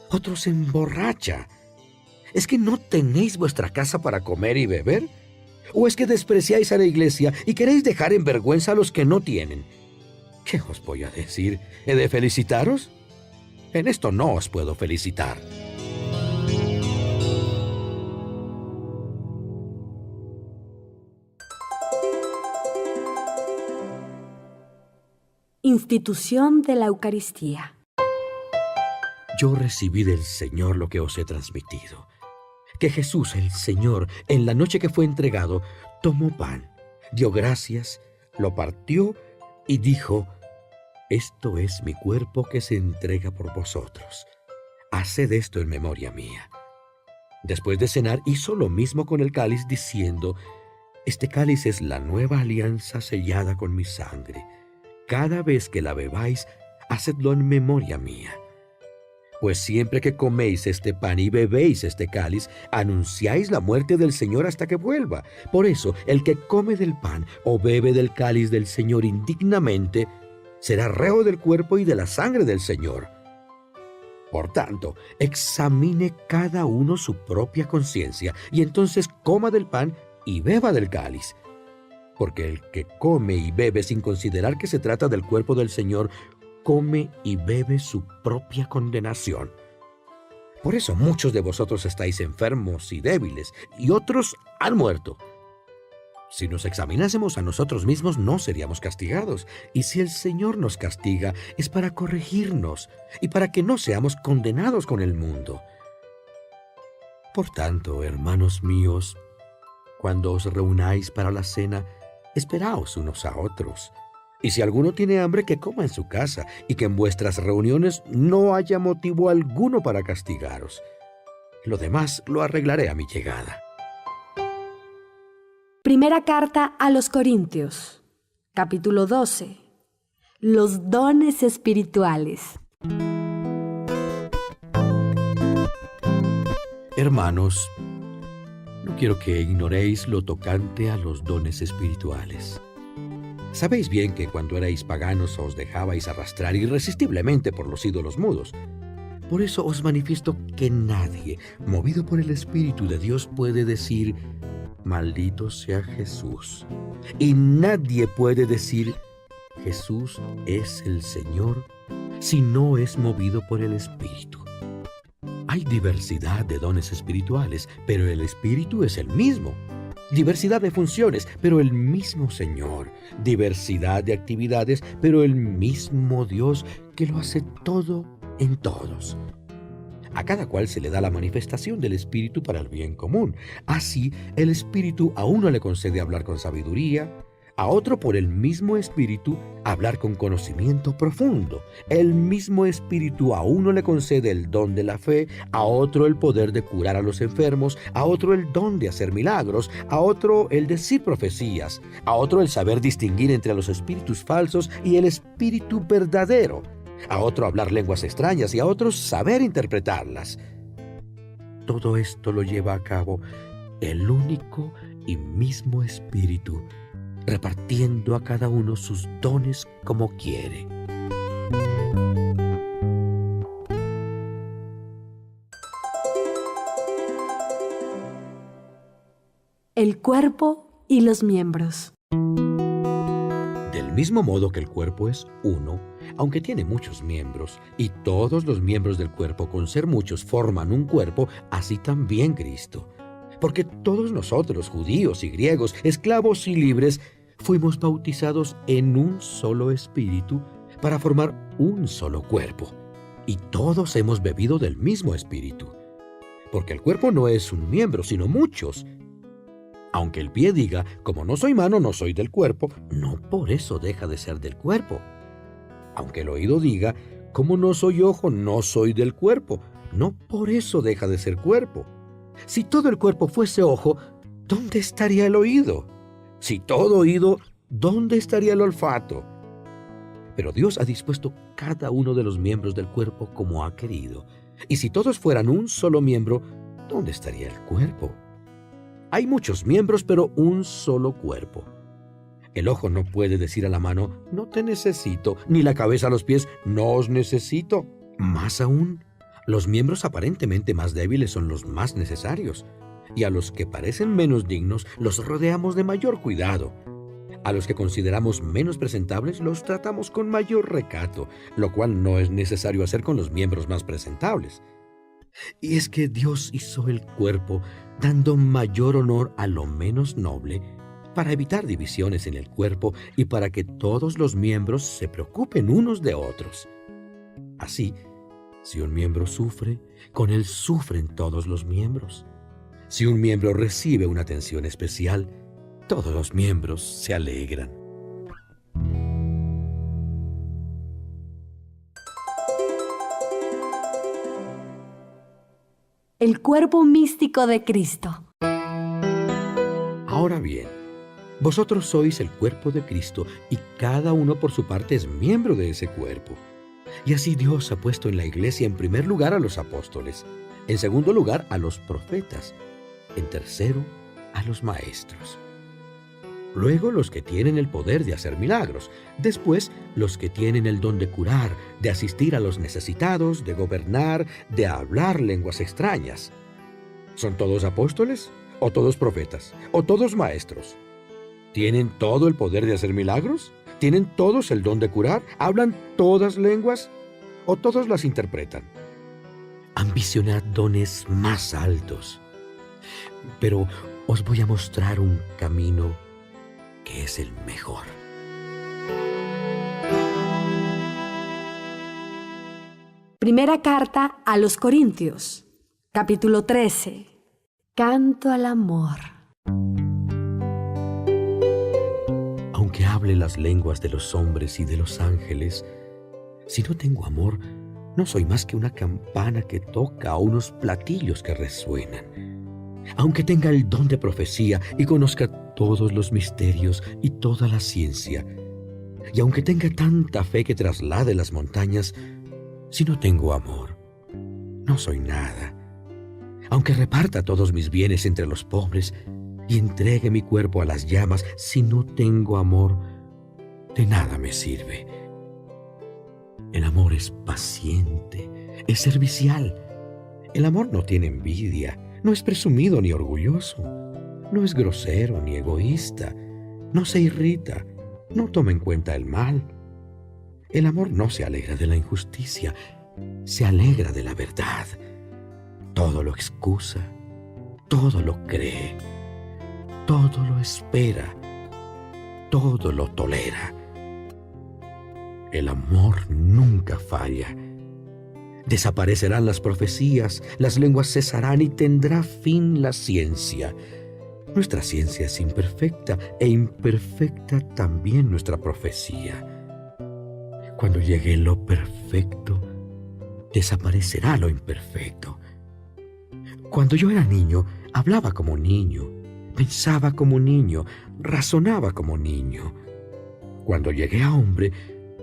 otro se emborracha. ¿Es que no tenéis vuestra casa para comer y beber? ¿O es que despreciáis a la iglesia y queréis dejar en vergüenza a los que no tienen? ¿Qué os voy a decir? ¿He de felicitaros? En esto no os puedo felicitar. Institución de la Eucaristía. Yo recibí del Señor lo que os he transmitido, que Jesús, el Señor, en la noche que fue entregado, tomó pan, dio gracias, lo partió y dijo: «Esto es mi cuerpo que se entrega por vosotros. Haced esto en memoria mía». Después de cenar, hizo lo mismo con el cáliz, diciendo: «Este cáliz es la nueva alianza sellada con mi sangre. Cada vez que la bebáis, hacedlo en memoria mía. Pues siempre que coméis este pan y bebéis este cáliz, anunciáis la muerte del Señor hasta que vuelva. Por eso, el que come del pan o bebe del cáliz del Señor indignamente, será reo del cuerpo y de la sangre del Señor. Por tanto, examine cada uno su propia conciencia, y entonces coma del pan y beba del cáliz. Porque el que come y bebe sin considerar que se trata del cuerpo del Señor, come y bebe su propia condenación. Por eso muchos de vosotros estáis enfermos y débiles, y otros han muerto. Si nos examinásemos a nosotros mismos, no seríamos castigados. Y si el Señor nos castiga, es para corregirnos y para que no seamos condenados con el mundo. Por tanto, hermanos míos, cuando os reunáis para la cena, esperaos unos a otros. Y si alguno tiene hambre, que coma en su casa, y que en vuestras reuniones no haya motivo alguno para castigaros. Lo demás lo arreglaré a mi llegada. Primera carta a los Corintios, capítulo 12. Los dones espirituales. Hermanos, no quiero que ignoréis lo tocante a los dones espirituales. Sabéis bien que cuando erais paganos os dejabais arrastrar irresistiblemente por los ídolos mudos. Por eso os manifiesto que nadie, movido por el Espíritu de Dios, puede decir: «Maldito sea Jesús». Y nadie puede decir: «Jesús es el Señor», si no es movido por el Espíritu. Hay diversidad de dones espirituales, pero el Espíritu es el mismo. Diversidad de funciones, pero el mismo Señor. Diversidad de actividades, pero el mismo Dios que lo hace todo en todos. A cada cual se le da la manifestación del Espíritu para el bien común. Así, el Espíritu a uno le concede hablar con sabiduría, a otro por el mismo Espíritu hablar con conocimiento profundo. El mismo Espíritu a uno le concede el don de la fe, a otro el poder de curar a los enfermos, a otro el don de hacer milagros, a otro el decir profecías, a otro el saber distinguir entre los espíritus falsos y el espíritu verdadero, a otro hablar lenguas extrañas y a otros saber interpretarlas. Todo esto lo lleva a cabo el único y mismo Espíritu, repartiendo a cada uno sus dones como quiere. El cuerpo y los miembros. Del mismo modo que el cuerpo es uno, aunque tiene muchos miembros, y todos los miembros del cuerpo, con ser muchos, forman un cuerpo, así también Cristo. Porque todos nosotros, judíos y griegos, esclavos y libres, fuimos bautizados en un solo espíritu para formar un solo cuerpo. Y todos hemos bebido del mismo espíritu. Porque el cuerpo no es un miembro, sino muchos. Aunque el pie diga: «Como no soy mano, no soy del cuerpo», no por eso deja de ser del cuerpo. Aunque el oído diga: «Como no soy ojo, no soy del cuerpo», no por eso deja de ser cuerpo. Si todo el cuerpo fuese ojo, ¿dónde estaría el oído? Si todo oído, ¿dónde estaría el olfato? Pero Dios ha dispuesto cada uno de los miembros del cuerpo como ha querido. Y si todos fueran un solo miembro, ¿dónde estaría el cuerpo? Hay muchos miembros, pero un solo cuerpo. El ojo no puede decir a la mano: «No te necesito», ni la cabeza a los pies: «No os necesito». Más aún, los miembros aparentemente más débiles son los más necesarios, y a los que parecen menos dignos los rodeamos de mayor cuidado. A los que consideramos menos presentables los tratamos con mayor recato, lo cual no es necesario hacer con los miembros más presentables. Y es que Dios hizo el cuerpo dando mayor honor a lo menos noble para evitar divisiones en el cuerpo y para que todos los miembros se preocupen unos de otros. Así, si un miembro sufre, con él sufren todos los miembros. Si un miembro recibe una atención especial, todos los miembros se alegran. El cuerpo místico de Cristo. Ahora bien, vosotros sois el cuerpo de Cristo y cada uno por su parte es miembro de ese cuerpo. Y así Dios ha puesto en la iglesia en primer lugar a los apóstoles, en segundo lugar a los profetas, en tercero a los maestros. Luego los que tienen el poder de hacer milagros, después los que tienen el don de curar, de asistir a los necesitados, de gobernar, de hablar lenguas extrañas. ¿Son todos apóstoles? ¿O todos profetas? ¿O todos maestros? ¿Tienen todo el poder de hacer milagros? ¿Tienen todos el don de curar? ¿Hablan todas lenguas? ¿O todos las interpretan? Ambicionad dones más altos. Pero os voy a mostrar un camino que es el mejor. Primera carta a los Corintios, capítulo 13. Canto al amor. Aunque hable las lenguas de los hombres y de los ángeles, si no tengo amor, no soy más que una campana que toca o unos platillos que resuenan. Aunque tenga el don de profecía y conozca todos los misterios y toda la ciencia, y aunque tenga tanta fe que traslade las montañas, si no tengo amor, no soy nada. Aunque reparta todos mis bienes entre los pobres y entregue mi cuerpo a las llamas, si no tengo amor, de nada me sirve. El amor es paciente, es servicial. El amor no tiene envidia, no es presumido ni orgulloso, no es grosero ni egoísta, no se irrita, no toma en cuenta el mal. El amor no se alegra de la injusticia, se alegra de la verdad. Todo lo excusa, todo lo cree, todo lo espera, todo lo tolera. El amor nunca falla. Desaparecerán las profecías, las lenguas cesarán y tendrá fin la ciencia. Nuestra ciencia es imperfecta e imperfecta también nuestra profecía. Cuando llegue lo perfecto, desaparecerá lo imperfecto. Cuando yo era niño, hablaba como niño, pensaba como niño, razonaba como niño. Cuando llegué a hombre,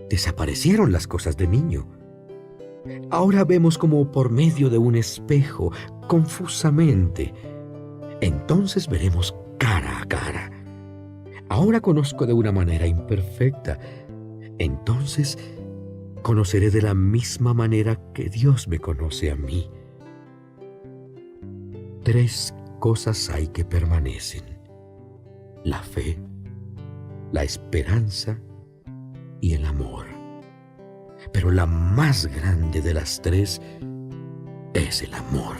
desaparecieron las cosas de niño. Ahora vemos como por medio de un espejo, confusamente. Entonces veremos cara a cara. Ahora conozco de una manera imperfecta. Entonces conoceré de la misma manera que Dios me conoce a mí. 3 cosas hay que permanecen: la fe, la esperanza y el amor. Pero la más grande de las 3 es el amor.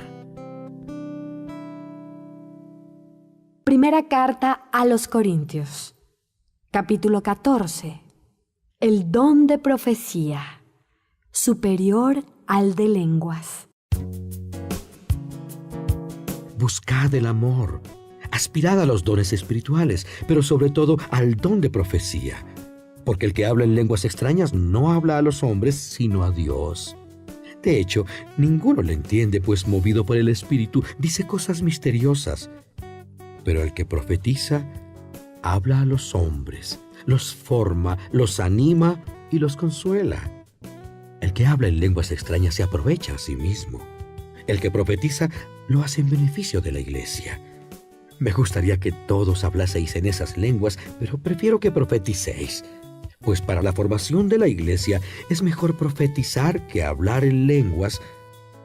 Primera carta a los Corintios, capítulo 14. El don de profecía, superior al de lenguas. Buscad el amor, aspirad a los dones espirituales, pero sobre todo al don de profecía, porque el que habla en lenguas extrañas no habla a los hombres, sino a Dios. De hecho, ninguno le entiende, pues movido por el Espíritu dice cosas misteriosas. Pero el que profetiza habla a los hombres, los forma, los anima y los consuela. El que habla en lenguas extrañas se aprovecha a sí mismo. El que profetiza lo hace en beneficio de la iglesia. Me gustaría que todos hablaseis en esas lenguas, pero prefiero que profeticéis, pues para la formación de la iglesia es mejor profetizar que hablar en lenguas,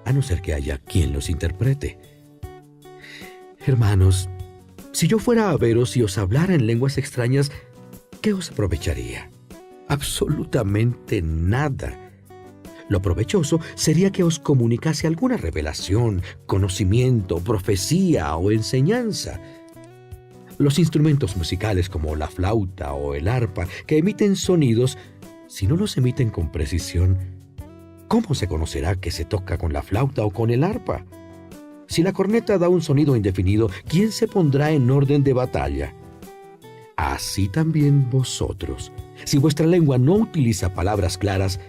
a no ser que haya quien los interprete. Hermanos, si yo fuera a veros y os hablara en lenguas extrañas, ¿qué os aprovecharía? Absolutamente nada. Lo provechoso sería que os comunicase alguna revelación, conocimiento, profecía o enseñanza. Los instrumentos musicales como la flauta o el arpa que emiten sonidos, si no los emiten con precisión, ¿cómo se conocerá que se toca con la flauta o con el arpa? Si la corneta da un sonido indefinido, ¿quién se pondrá en orden de batalla? Así también vosotros. Si vuestra lengua no utiliza palabras claras,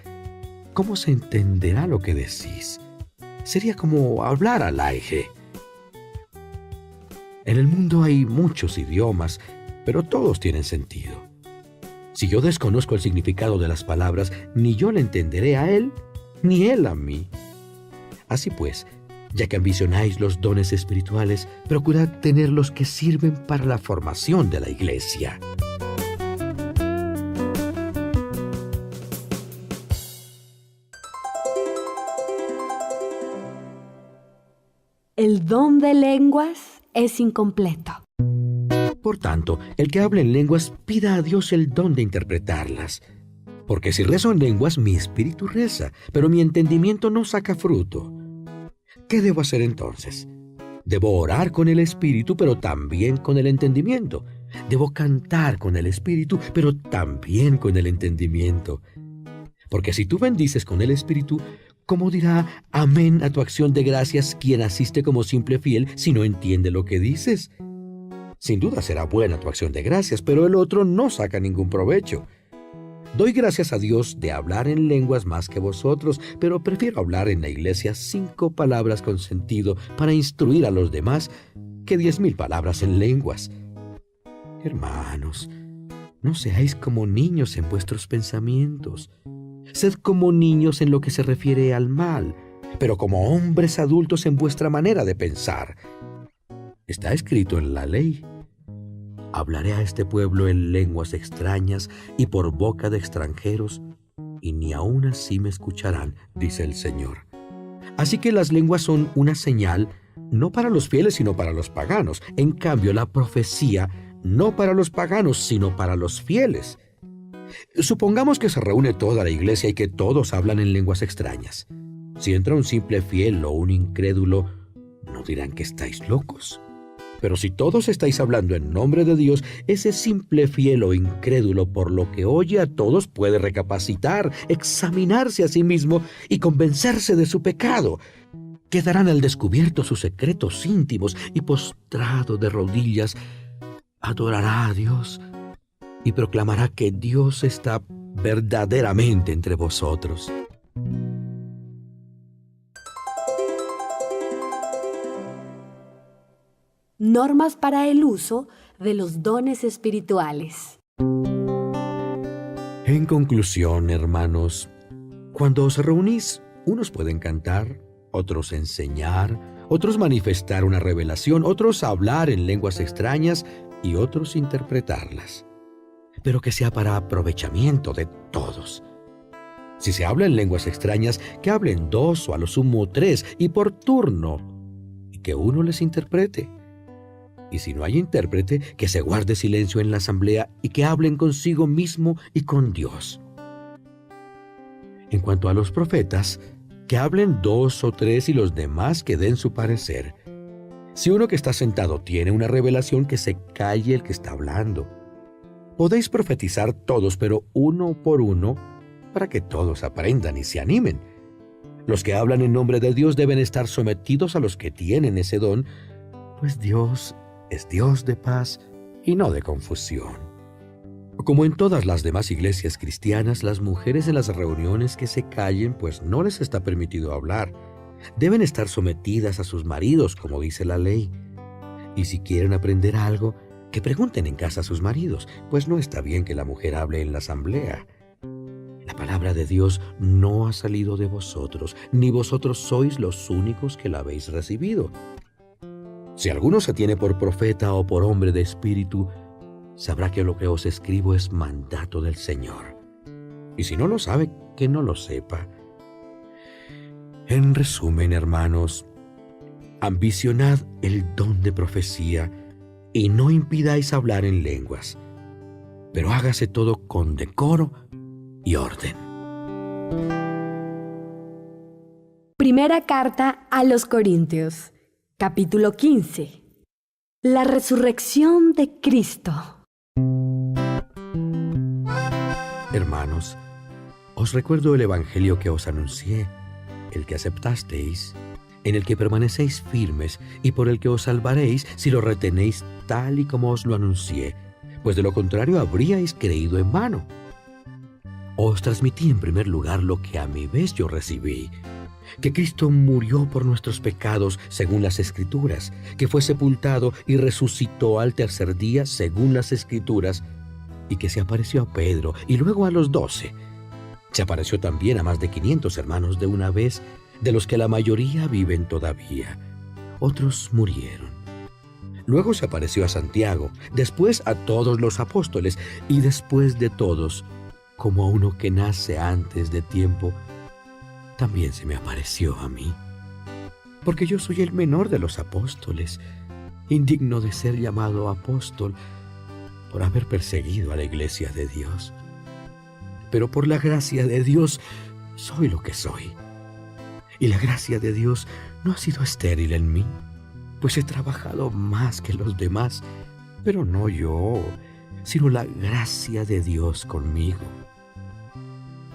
¿cómo se entenderá lo que decís? Sería como hablar al aire. En el mundo hay muchos idiomas, pero todos tienen sentido. Si yo desconozco el significado de las palabras, ni yo le entenderé a él, ni él a mí. Así pues, ya que ambicionáis los dones espirituales, procurad tener los que sirven para la formación de la iglesia. El don de lenguas es incompleto. Por tanto, el que hable en lenguas pida a Dios el don de interpretarlas. Porque si rezo en lenguas, mi espíritu reza, pero mi entendimiento no saca fruto. ¿Qué debo hacer entonces? Debo orar con el espíritu, pero también con el entendimiento. Debo cantar con el espíritu, pero también con el entendimiento. Porque si tú bendices con el espíritu, ¿cómo dirá amén a tu acción de gracias quien asiste como simple fiel si no entiende lo que dices? Sin duda será buena tu acción de gracias, pero el otro no saca ningún provecho. Doy gracias a Dios de hablar en lenguas más que vosotros, pero prefiero hablar en la iglesia 5 palabras con sentido para instruir a los demás que 10,000 palabras en lenguas. Hermanos, no seáis como niños en vuestros pensamientos. Sed como niños en lo que se refiere al mal, pero como hombres adultos en vuestra manera de pensar. Está escrito en la ley: hablaré a este pueblo en lenguas extrañas y por boca de extranjeros, y ni aun así me escucharán, dice el Señor. Así que las lenguas son una señal, no para los fieles, sino para los paganos. En cambio, la profecía, no para los paganos, sino para los fieles. Supongamos que se reúne toda la iglesia y que todos hablan en lenguas extrañas. Si entra un simple fiel o un incrédulo, ¿no dirán que estáis locos? Pero si todos estáis hablando en nombre de Dios, ese simple fiel o incrédulo, por lo que oye a todos, puede recapacitar, examinarse a sí mismo y convencerse de su pecado. Quedarán al descubierto sus secretos íntimos y, postrado de rodillas, adorará a Dios y proclamará que Dios está verdaderamente entre vosotros. Normas para el uso de los dones espirituales. En conclusión, hermanos, cuando os reunís, unos pueden cantar, otros enseñar, otros manifestar una revelación, otros hablar en lenguas extrañas y otros interpretarlas. Pero que sea para aprovechamiento de todos. Si se habla en lenguas extrañas, que hablen 2 o a lo sumo 3 y por turno, y que uno les interprete. Y si no hay intérprete, que se guarde silencio en la asamblea y que hablen consigo mismo y con Dios. En cuanto a los profetas, que hablen 2 o 3 y los demás que den su parecer. Si uno que está sentado tiene una revelación, que se calle el que está hablando. Podéis profetizar todos, pero uno por uno, para que todos aprendan y se animen. Los que hablan en nombre de Dios deben estar sometidos a los que tienen ese don, pues Dios es Dios de paz y no de confusión. Como en todas las demás iglesias cristianas, las mujeres en las reuniones que se callen, pues no les está permitido hablar. Deben estar sometidas a sus maridos, como dice la ley. Y si quieren aprender algo, que pregunten en casa a sus maridos, pues no está bien que la mujer hable en la asamblea. La palabra de Dios no ha salido de vosotros, ni vosotros sois los únicos que la habéis recibido. Si alguno se tiene por profeta o por hombre de espíritu, sabrá que lo que os escribo es mandato del Señor. Y si no lo sabe, que no lo sepa. En resumen, hermanos, ambicionad el don de profecía y no impidáis hablar en lenguas, pero hágase todo con decoro y orden. Primera carta a los Corintios, capítulo 15. La resurrección de Cristo. Hermanos, os recuerdo el Evangelio que os anuncié, el que aceptasteis, en el que permanecéis firmes y por el que os salvaréis si lo retenéis tal y como os lo anuncié, pues de lo contrario habríais creído en vano. Os transmití en primer lugar lo que a mi vez yo recibí, que Cristo murió por nuestros pecados según las Escrituras, que fue sepultado y resucitó al tercer día según las Escrituras, y que se apareció a Pedro y luego a los 12. Se apareció también a más de 500 hermanos de una vez, de los que la mayoría viven todavía. Otros murieron. Luego se apareció a Santiago, después a todos los apóstoles, y después de todos, como a uno que nace antes de tiempo, también se me apareció a mí. Porque yo soy el menor de los apóstoles, indigno de ser llamado apóstol por haber perseguido a la iglesia de Dios. Pero por la gracia de Dios soy lo que soy. Y la gracia de Dios no ha sido estéril en mí, pues he trabajado más que los demás, pero no yo, sino la gracia de Dios conmigo.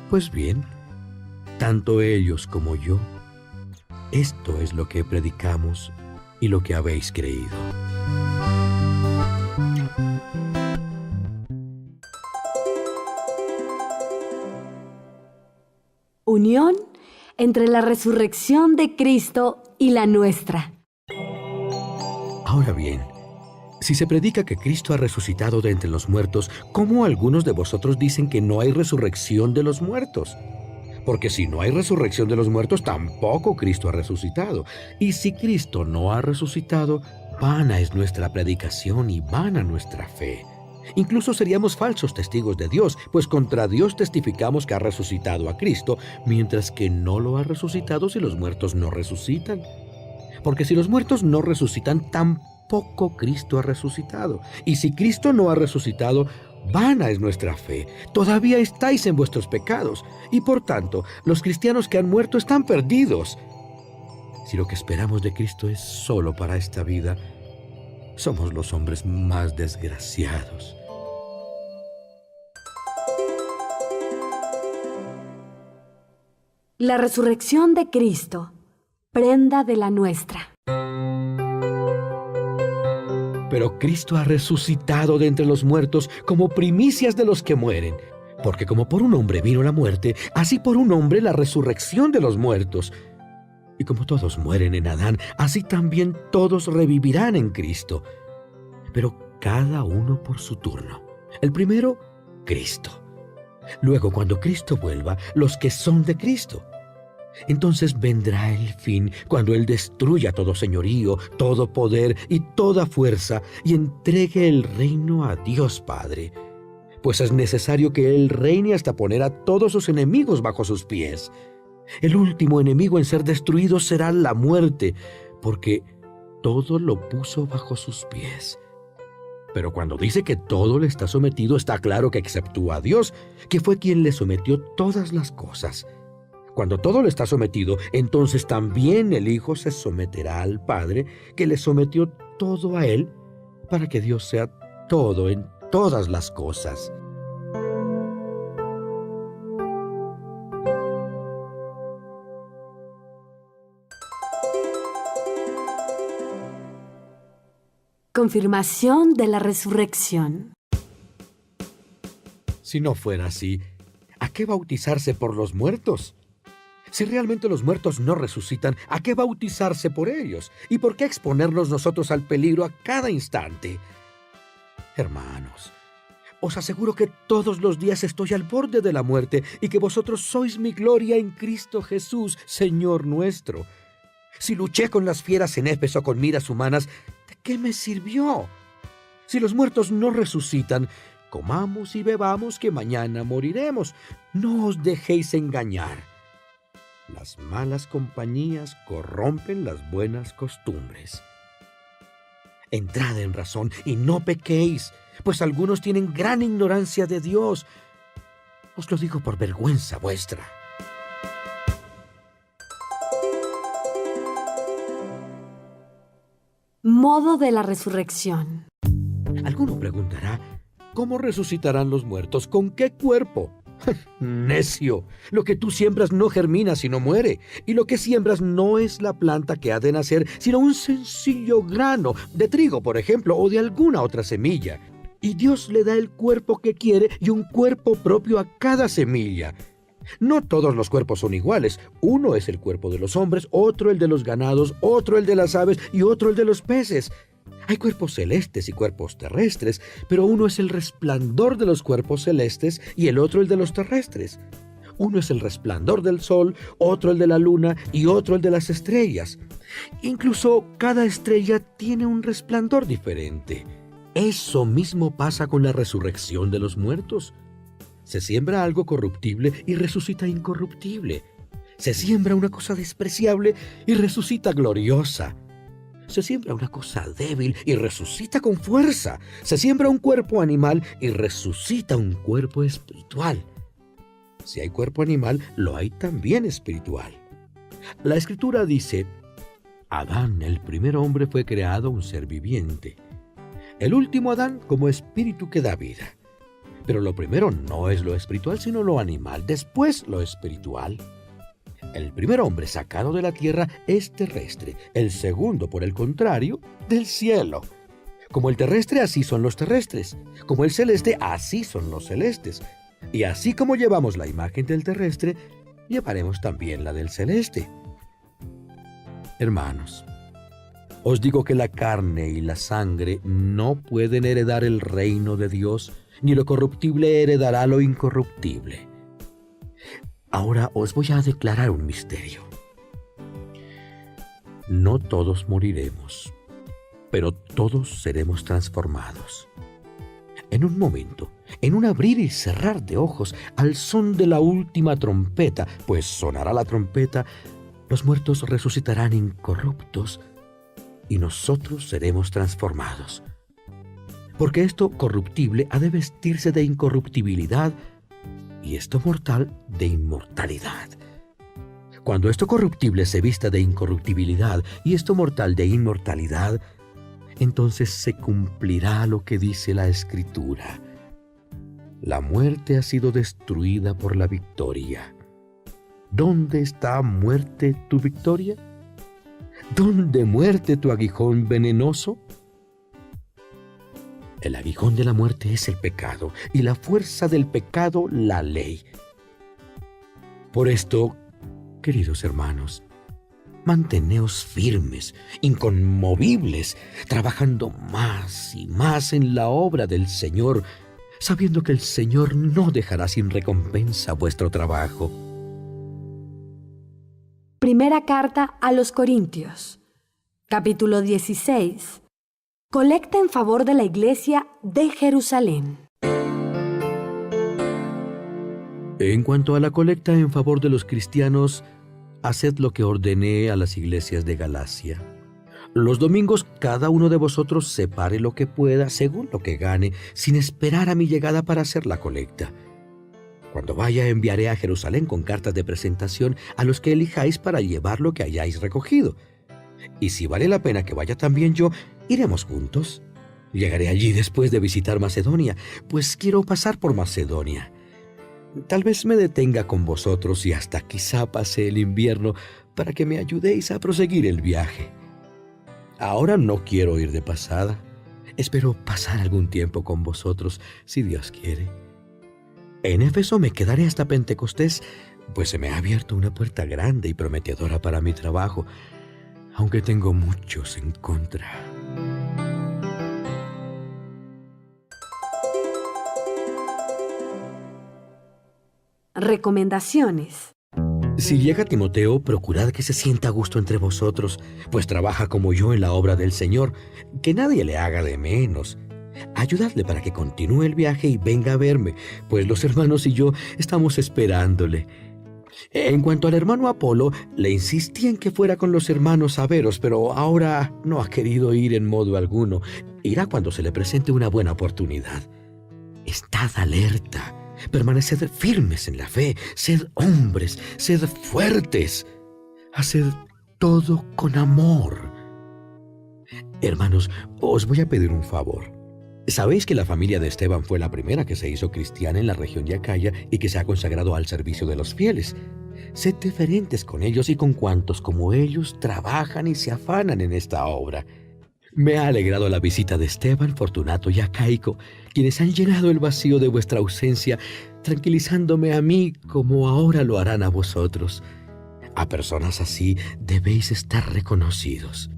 Pues bien, tanto ellos como yo, esto es lo que predicamos y lo que habéis creído. Unión entre la resurrección de Cristo y la nuestra. Ahora bien, si se predica que Cristo ha resucitado de entre los muertos, ¿cómo algunos de vosotros dicen que no hay resurrección de los muertos? Porque si no hay resurrección de los muertos, tampoco Cristo ha resucitado. Y si Cristo no ha resucitado, vana es nuestra predicación y vana nuestra fe. Incluso seríamos falsos testigos de Dios, pues contra Dios testificamos que ha resucitado a Cristo, mientras que no lo ha resucitado si los muertos no resucitan. Porque si los muertos no resucitan, tampoco Cristo ha resucitado. Y si Cristo no ha resucitado, vana es nuestra fe. Todavía estáis en vuestros pecados, y por tanto, los cristianos que han muerto están perdidos. Si lo que esperamos de Cristo es solo para esta vida, somos los hombres más desgraciados. La resurrección de Cristo, prenda de la nuestra. Pero Cristo ha resucitado de entre los muertos como primicias de los que mueren. Porque como por un hombre vino la muerte, así por un hombre la resurrección de los muertos. Y como todos mueren en Adán, así también todos revivirán en Cristo. Pero cada uno por su turno. El primero, Cristo. Luego, cuando Cristo vuelva, los que son de Cristo. Entonces vendrá el fin, cuando Él destruya todo señorío, todo poder y toda fuerza, y entregue el reino a Dios Padre. Pues es necesario que Él reine hasta poner a todos sus enemigos bajo sus pies. El último enemigo en ser destruido será la muerte, porque todo lo puso bajo sus pies. Pero cuando dice que todo le está sometido, está claro que exceptúa a Dios, que fue quien le sometió todas las cosas. Cuando todo le está sometido, entonces también el Hijo se someterá al Padre, que le sometió todo a Él, para que Dios sea todo en todas las cosas. Confirmación de la resurrección. Si no fuera así, ¿a qué bautizarse por los muertos? Si realmente los muertos no resucitan, ¿a qué bautizarse por ellos? ¿Y por qué exponernos nosotros al peligro a cada instante? Hermanos, os aseguro que todos los días estoy al borde de la muerte y que vosotros sois mi gloria en Cristo Jesús, Señor nuestro. Si luché con las fieras en Éfeso con miras humanas, ¿de qué me sirvió? Si los muertos no resucitan, comamos y bebamos que mañana moriremos. No os dejéis engañar. Las malas compañías corrompen las buenas costumbres. Entrad en razón y no pequéis, pues algunos tienen gran ignorancia de Dios. Os lo digo por vergüenza vuestra. modo de la resurrección. Alguno preguntará, ¿cómo resucitarán los muertos? ¿Con qué cuerpo? Necio, lo que tú siembras no germina sino muere, y lo que siembras no es la planta que ha de nacer, sino un sencillo grano de trigo, por ejemplo, o de alguna otra semilla. Y Dios le da el cuerpo que quiere y un cuerpo propio a cada semilla. No todos los cuerpos son iguales. Uno es el cuerpo de los hombres, otro el de los ganados, otro el de las aves y otro el de los peces. Hay cuerpos celestes y cuerpos terrestres, pero uno es el resplandor de los cuerpos celestes y el otro el de los terrestres. Uno es el resplandor del sol, otro el de la luna y otro el de las estrellas. Incluso cada estrella tiene un resplandor diferente. Eso mismo pasa con la resurrección de los muertos. Se siembra algo corruptible y resucita incorruptible. Se siembra una cosa despreciable y resucita gloriosa. Se siembra una cosa débil y resucita con fuerza. Se siembra un cuerpo animal y resucita un cuerpo espiritual. Si hay cuerpo animal, lo hay también espiritual. La Escritura dice, Adán, el primer hombre, fue creado un ser viviente. El último Adán como espíritu que da vida. Pero lo primero no es lo espiritual, sino lo animal, después lo espiritual. El primer hombre sacado de la tierra es terrestre, el segundo, por el contrario, del cielo. Como el terrestre, así son los terrestres. Como el celeste, así son los celestes. Y así como llevamos la imagen del terrestre, llevaremos también la del celeste. Hermanos, os digo que la carne y la sangre no pueden heredar el reino de Dios, ni lo corruptible heredará lo incorruptible. Ahora os voy a declarar un misterio. No todos moriremos, pero todos seremos transformados. En un momento, en un abrir y cerrar de ojos, al son de la última trompeta, pues sonará la trompeta, los muertos resucitarán incorruptos y nosotros seremos transformados. Porque esto corruptible ha de vestirse de incorruptibilidad y esto mortal de inmortalidad. Cuando esto corruptible se vista de incorruptibilidad y esto mortal de inmortalidad, entonces se cumplirá lo que dice la Escritura. La muerte ha sido destruida por la victoria. ¿Dónde está, muerte, tu victoria? ¿Dónde, muerte, tu aguijón venenoso? El aguijón de la muerte es el pecado, y la fuerza del pecado, la ley. Por esto, queridos hermanos, manteneos firmes, inconmovibles, trabajando más y más en la obra del Señor, sabiendo que el Señor no dejará sin recompensa vuestro trabajo. Primera carta a los Corintios, capítulo 16. Colecta en favor de la Iglesia de Jerusalén. En cuanto a la colecta en favor de los cristianos, haced lo que ordené a las iglesias de Galacia. Los domingos cada uno de vosotros separe lo que pueda según lo que gane, sin esperar a mi llegada para hacer la colecta. Cuando vaya enviaré a Jerusalén con cartas de presentación a los que elijáis para llevar lo que hayáis recogido. Y si vale la pena que vaya también yo, iremos juntos. Llegaré allí después de visitar Macedonia, pues quiero pasar por Macedonia. Tal vez me detenga con vosotros y hasta quizá pase el invierno para que me ayudéis a proseguir el viaje. Ahora no quiero ir de pasada. Espero pasar algún tiempo con vosotros, si Dios quiere. En Éfeso me quedaré hasta Pentecostés, pues se me ha abierto una puerta grande y prometedora para mi trabajo, aunque tengo muchos en contra. Recomendaciones. Si llega Timoteo, procurad que se sienta a gusto entre vosotros, pues trabaja como yo en la obra del Señor, que nadie le haga de menos. Ayudadle para que continúe el viaje y venga a verme, pues los hermanos y yo estamos esperándole. En cuanto al hermano Apolo, le insistí en que fuera con los hermanos a veros, pero ahora no ha querido ir en modo alguno. Irá cuando se le presente una buena oportunidad. Estad alerta. Permaneced firmes en la fe, sed hombres, sed fuertes, haced todo con amor. Hermanos, os voy a pedir un favor. Sabéis que la familia de Esteban fue la primera que se hizo cristiana en la región de Acaya y que se ha consagrado al servicio de los fieles. Sed deferentes con ellos y con cuantos como ellos trabajan y se afanan en esta obra. Me ha alegrado la visita de Esteban, Fortunato y Acaico, quienes han llenado el vacío de vuestra ausencia, tranquilizándome a mí como ahora lo harán a vosotros. A personas así debéis estar reconocidos.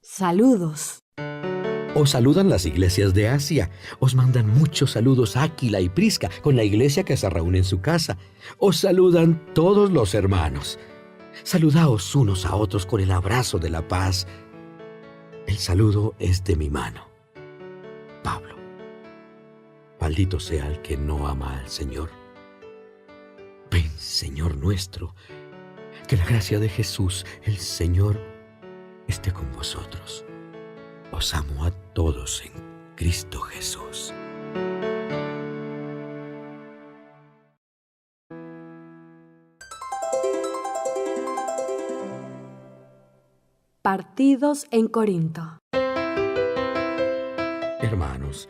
Saludos. Os saludan las iglesias de Asia. Os mandan muchos saludos Áquila y Prisca con la iglesia que se reúne en su casa. Os saludan todos los hermanos. Saludaos unos a otros con el abrazo de la paz. El saludo es de mi mano. Pablo. Maldito sea el que no ama al Señor. Ven, Señor nuestro, que la gracia de Jesús, el Señor, esté con vosotros. Os amo a todos en Cristo Jesús. Partidos en Corinto. Hermanos,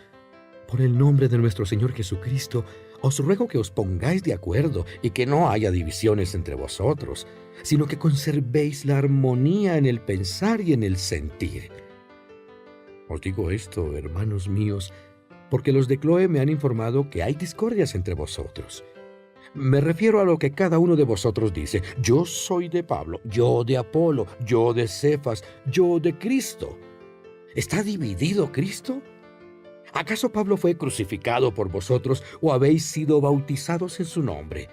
por el nombre de nuestro Señor Jesucristo, os ruego que os pongáis de acuerdo y que no haya divisiones entre vosotros, sino que conservéis la armonía en el pensar y en el sentir. Os digo esto, hermanos míos, porque los de Cloé me han informado que hay discordias entre vosotros. Me refiero a lo que cada uno de vosotros dice. Yo soy de Pablo, yo de Apolo, yo de Cefas, yo de Cristo. ¿Está dividido Cristo? ¿Acaso Pablo fue crucificado por vosotros o habéis sido bautizados en su nombre?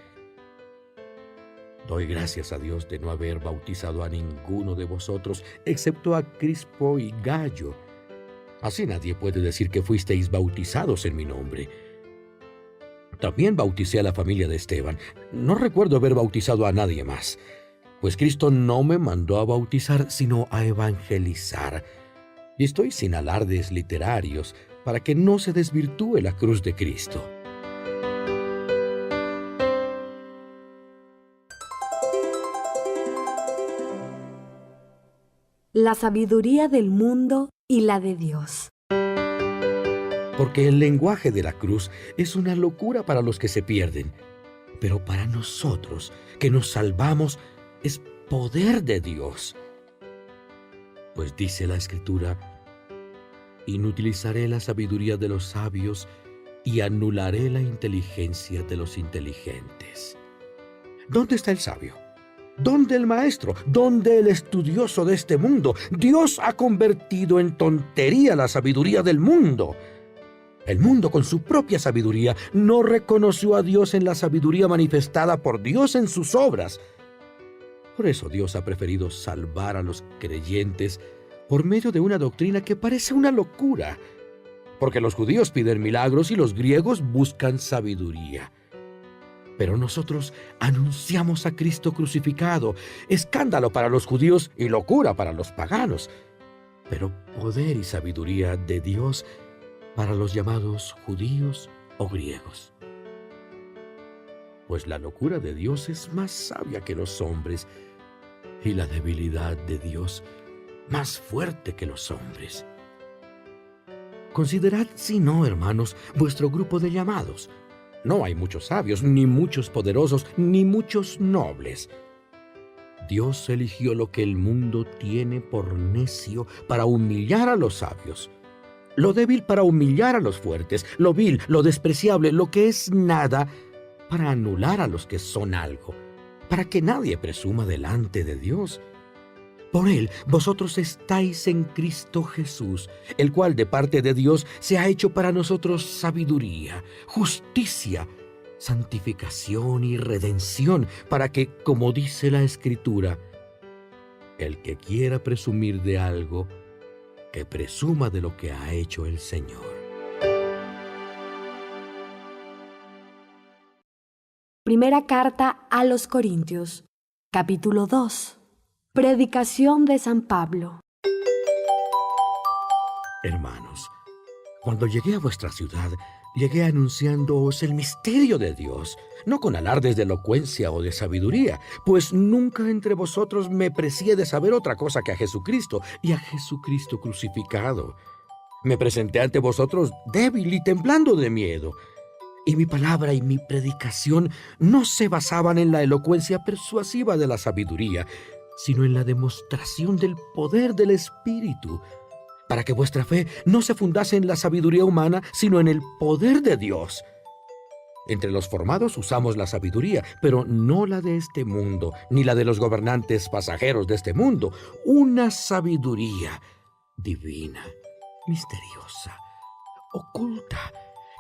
Doy gracias a Dios de no haber bautizado a ninguno de vosotros, excepto a Crispo y Gayo. Así nadie puede decir que fuisteis bautizados en mi nombre. También bauticé a la familia de Esteban. No recuerdo haber bautizado a nadie más, pues Cristo no me mandó a bautizar, sino a evangelizar. Y estoy sin alardes literarios, para que no se desvirtúe la cruz de Cristo. La sabiduría del mundo y la de Dios. Porque el lenguaje de la cruz es una locura para los que se pierden, pero para nosotros, que nos salvamos, es poder de Dios. Pues dice la Escritura: inutilizaré la sabiduría de los sabios y anularé la inteligencia de los inteligentes. ¿Dónde está el sabio? ¿Dónde el maestro? ¿Dónde el estudioso de este mundo? Dios ha convertido en tontería la sabiduría del mundo. El mundo, con su propia sabiduría, no reconoció a Dios en la sabiduría manifestada por Dios en sus obras. Por eso Dios ha preferido salvar a los creyentes por medio de una doctrina que parece una locura, porque los judíos piden milagros y los griegos buscan sabiduría. Pero nosotros anunciamos a Cristo crucificado, escándalo para los judíos y locura para los paganos, pero poder y sabiduría de Dios para los llamados judíos o griegos. Pues la locura de Dios es más sabia que los hombres, y la debilidad de Dios más fuerte que los hombres. Considerad, si no, hermanos, vuestro grupo de llamados. No hay muchos sabios, ni muchos poderosos, ni muchos nobles. Dios eligió lo que el mundo tiene por necio para humillar a los sabios, lo débil para humillar a los fuertes, lo vil, lo despreciable, lo que es nada, para anular a los que son algo, para que nadie presuma delante de Dios. Por Él vosotros estáis en Cristo Jesús, el cual de parte de Dios se ha hecho para nosotros sabiduría, justicia, santificación y redención, para que, como dice la Escritura, el que quiera presumir de algo, que presuma de lo que ha hecho el Señor. Primera carta a los Corintios, capítulo 2. Predicación de San Pablo. Hermanos, cuando llegué a vuestra ciudad, llegué anunciándoos el misterio de Dios, no con alardes de elocuencia o de sabiduría, pues nunca entre vosotros me precié de saber otra cosa que a Jesucristo y a Jesucristo crucificado. Me presenté ante vosotros débil y temblando de miedo, y mi palabra y mi predicación no se basaban en la elocuencia persuasiva de la sabiduría, sino en la demostración del poder del Espíritu, para que vuestra fe no se fundase en la sabiduría humana, sino en el poder de Dios. Entre los formados usamos la sabiduría, pero no la de este mundo, ni la de los gobernantes pasajeros de este mundo, una sabiduría divina, misteriosa, oculta,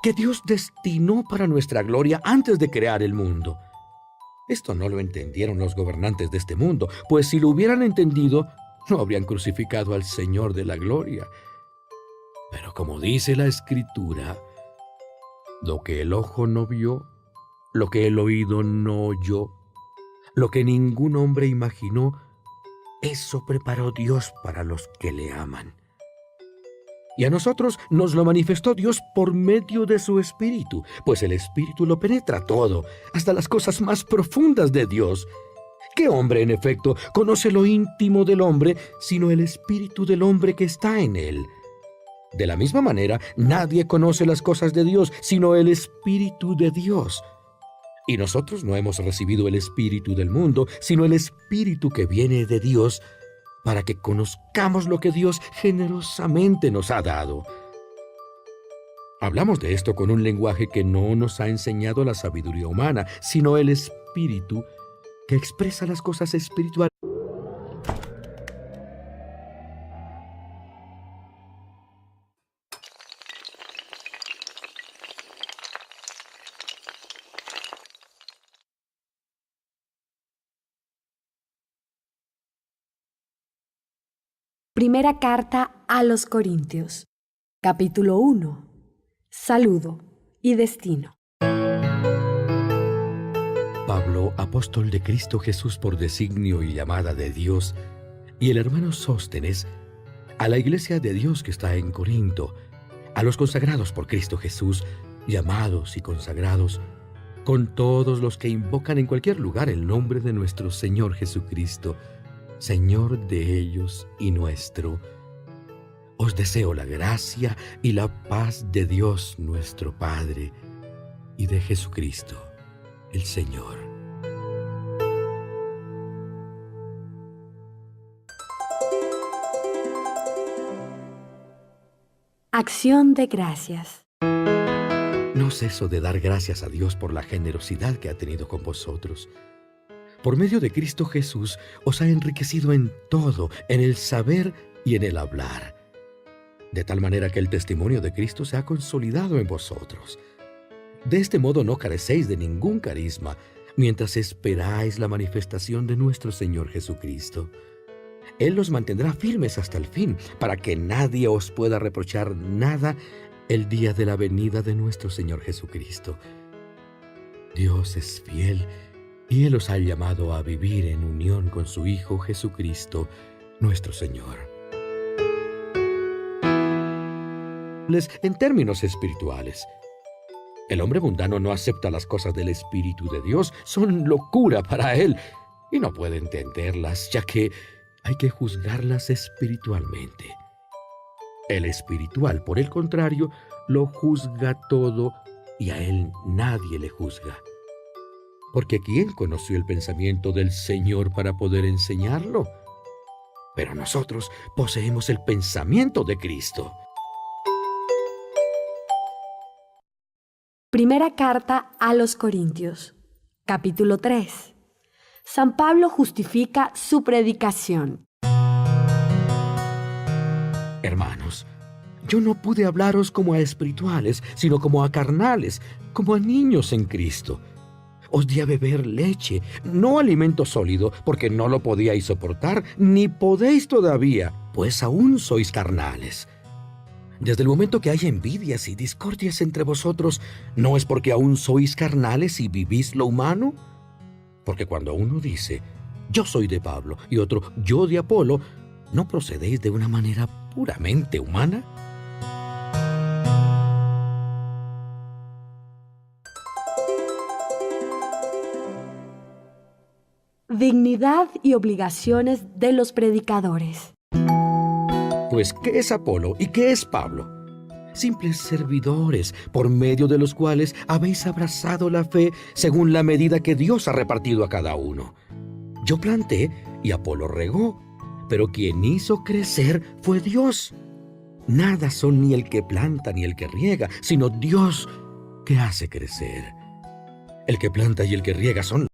que Dios destinó para nuestra gloria antes de crear el mundo. Esto no lo entendieron los gobernantes de este mundo, pues si lo hubieran entendido, no habrían crucificado al Señor de la gloria. Pero como dice la Escritura, lo que el ojo no vio, lo que el oído no oyó, lo que ningún hombre imaginó, eso preparó Dios para los que le aman. Y a nosotros nos lo manifestó Dios por medio de su Espíritu, pues el Espíritu lo penetra todo, hasta las cosas más profundas de Dios. ¿Qué hombre, en efecto, conoce lo íntimo del hombre, sino el Espíritu del hombre que está en él? De la misma manera, nadie conoce las cosas de Dios, sino el Espíritu de Dios. Y nosotros no hemos recibido el Espíritu del mundo, sino el Espíritu que viene de Dios, para que conozcamos lo que Dios generosamente nos ha dado. Hablamos de esto con un lenguaje que no nos ha enseñado la sabiduría humana, sino el Espíritu que expresa las cosas espirituales. Primera carta a los Corintios, capítulo 1. Saludo y destino. Pablo, apóstol de Cristo Jesús por designio y llamada de Dios, y el hermano Sóstenes, a la iglesia de Dios que está en Corinto, a los consagrados por Cristo Jesús, llamados y consagrados, con todos los que invocan en cualquier lugar el nombre de nuestro Señor Jesucristo, Señor de ellos y nuestro. Os deseo la gracia y la paz de Dios nuestro Padre y de Jesucristo, el Señor. Acción de gracias. No ceso de dar gracias a Dios por la generosidad que ha tenido con vosotros. Por medio de Cristo Jesús os ha enriquecido en todo, en el saber y en el hablar, de tal manera que el testimonio de Cristo se ha consolidado en vosotros. De este modo no carecéis de ningún carisma, mientras esperáis la manifestación de nuestro Señor Jesucristo. Él los mantendrá firmes hasta el fin, para que nadie os pueda reprochar nada el día de la venida de nuestro Señor Jesucristo. Dios es fiel, y Él os ha llamado a vivir en unión con su Hijo Jesucristo, nuestro Señor. En términos espirituales, el hombre mundano no acepta las cosas del Espíritu de Dios, son locura para él, y no puede entenderlas, ya que hay que juzgarlas espiritualmente. El espiritual, por el contrario, lo juzga todo, y a él nadie le juzga. Porque ¿quién conoció el pensamiento del Señor para poder enseñarlo? Pero nosotros poseemos el pensamiento de Cristo. Primera carta a los Corintios, capítulo 3. San Pablo justifica su predicación. Hermanos, yo no pude hablaros como a espirituales, sino como a carnales, como a niños en Cristo. Os di a beber leche, no alimento sólido, porque no lo podíais soportar, ni podéis todavía, pues aún sois carnales. Desde el momento que hay envidias y discordias entre vosotros, ¿no es porque aún sois carnales y vivís lo humano? Porque cuando uno dice, yo soy de Pablo, y otro, yo de Apolo, ¿no procedéis de una manera puramente humana? Dignidad y obligaciones de los predicadores. Pues, ¿qué es Apolo y qué es Pablo? Simples servidores, por medio de los cuales habéis abrazado la fe según la medida que Dios ha repartido a cada uno. Yo planté y Apolo regó, pero quien hizo crecer fue Dios. Nada son ni el que planta ni el que riega, sino Dios que hace crecer. El que planta y el que riega son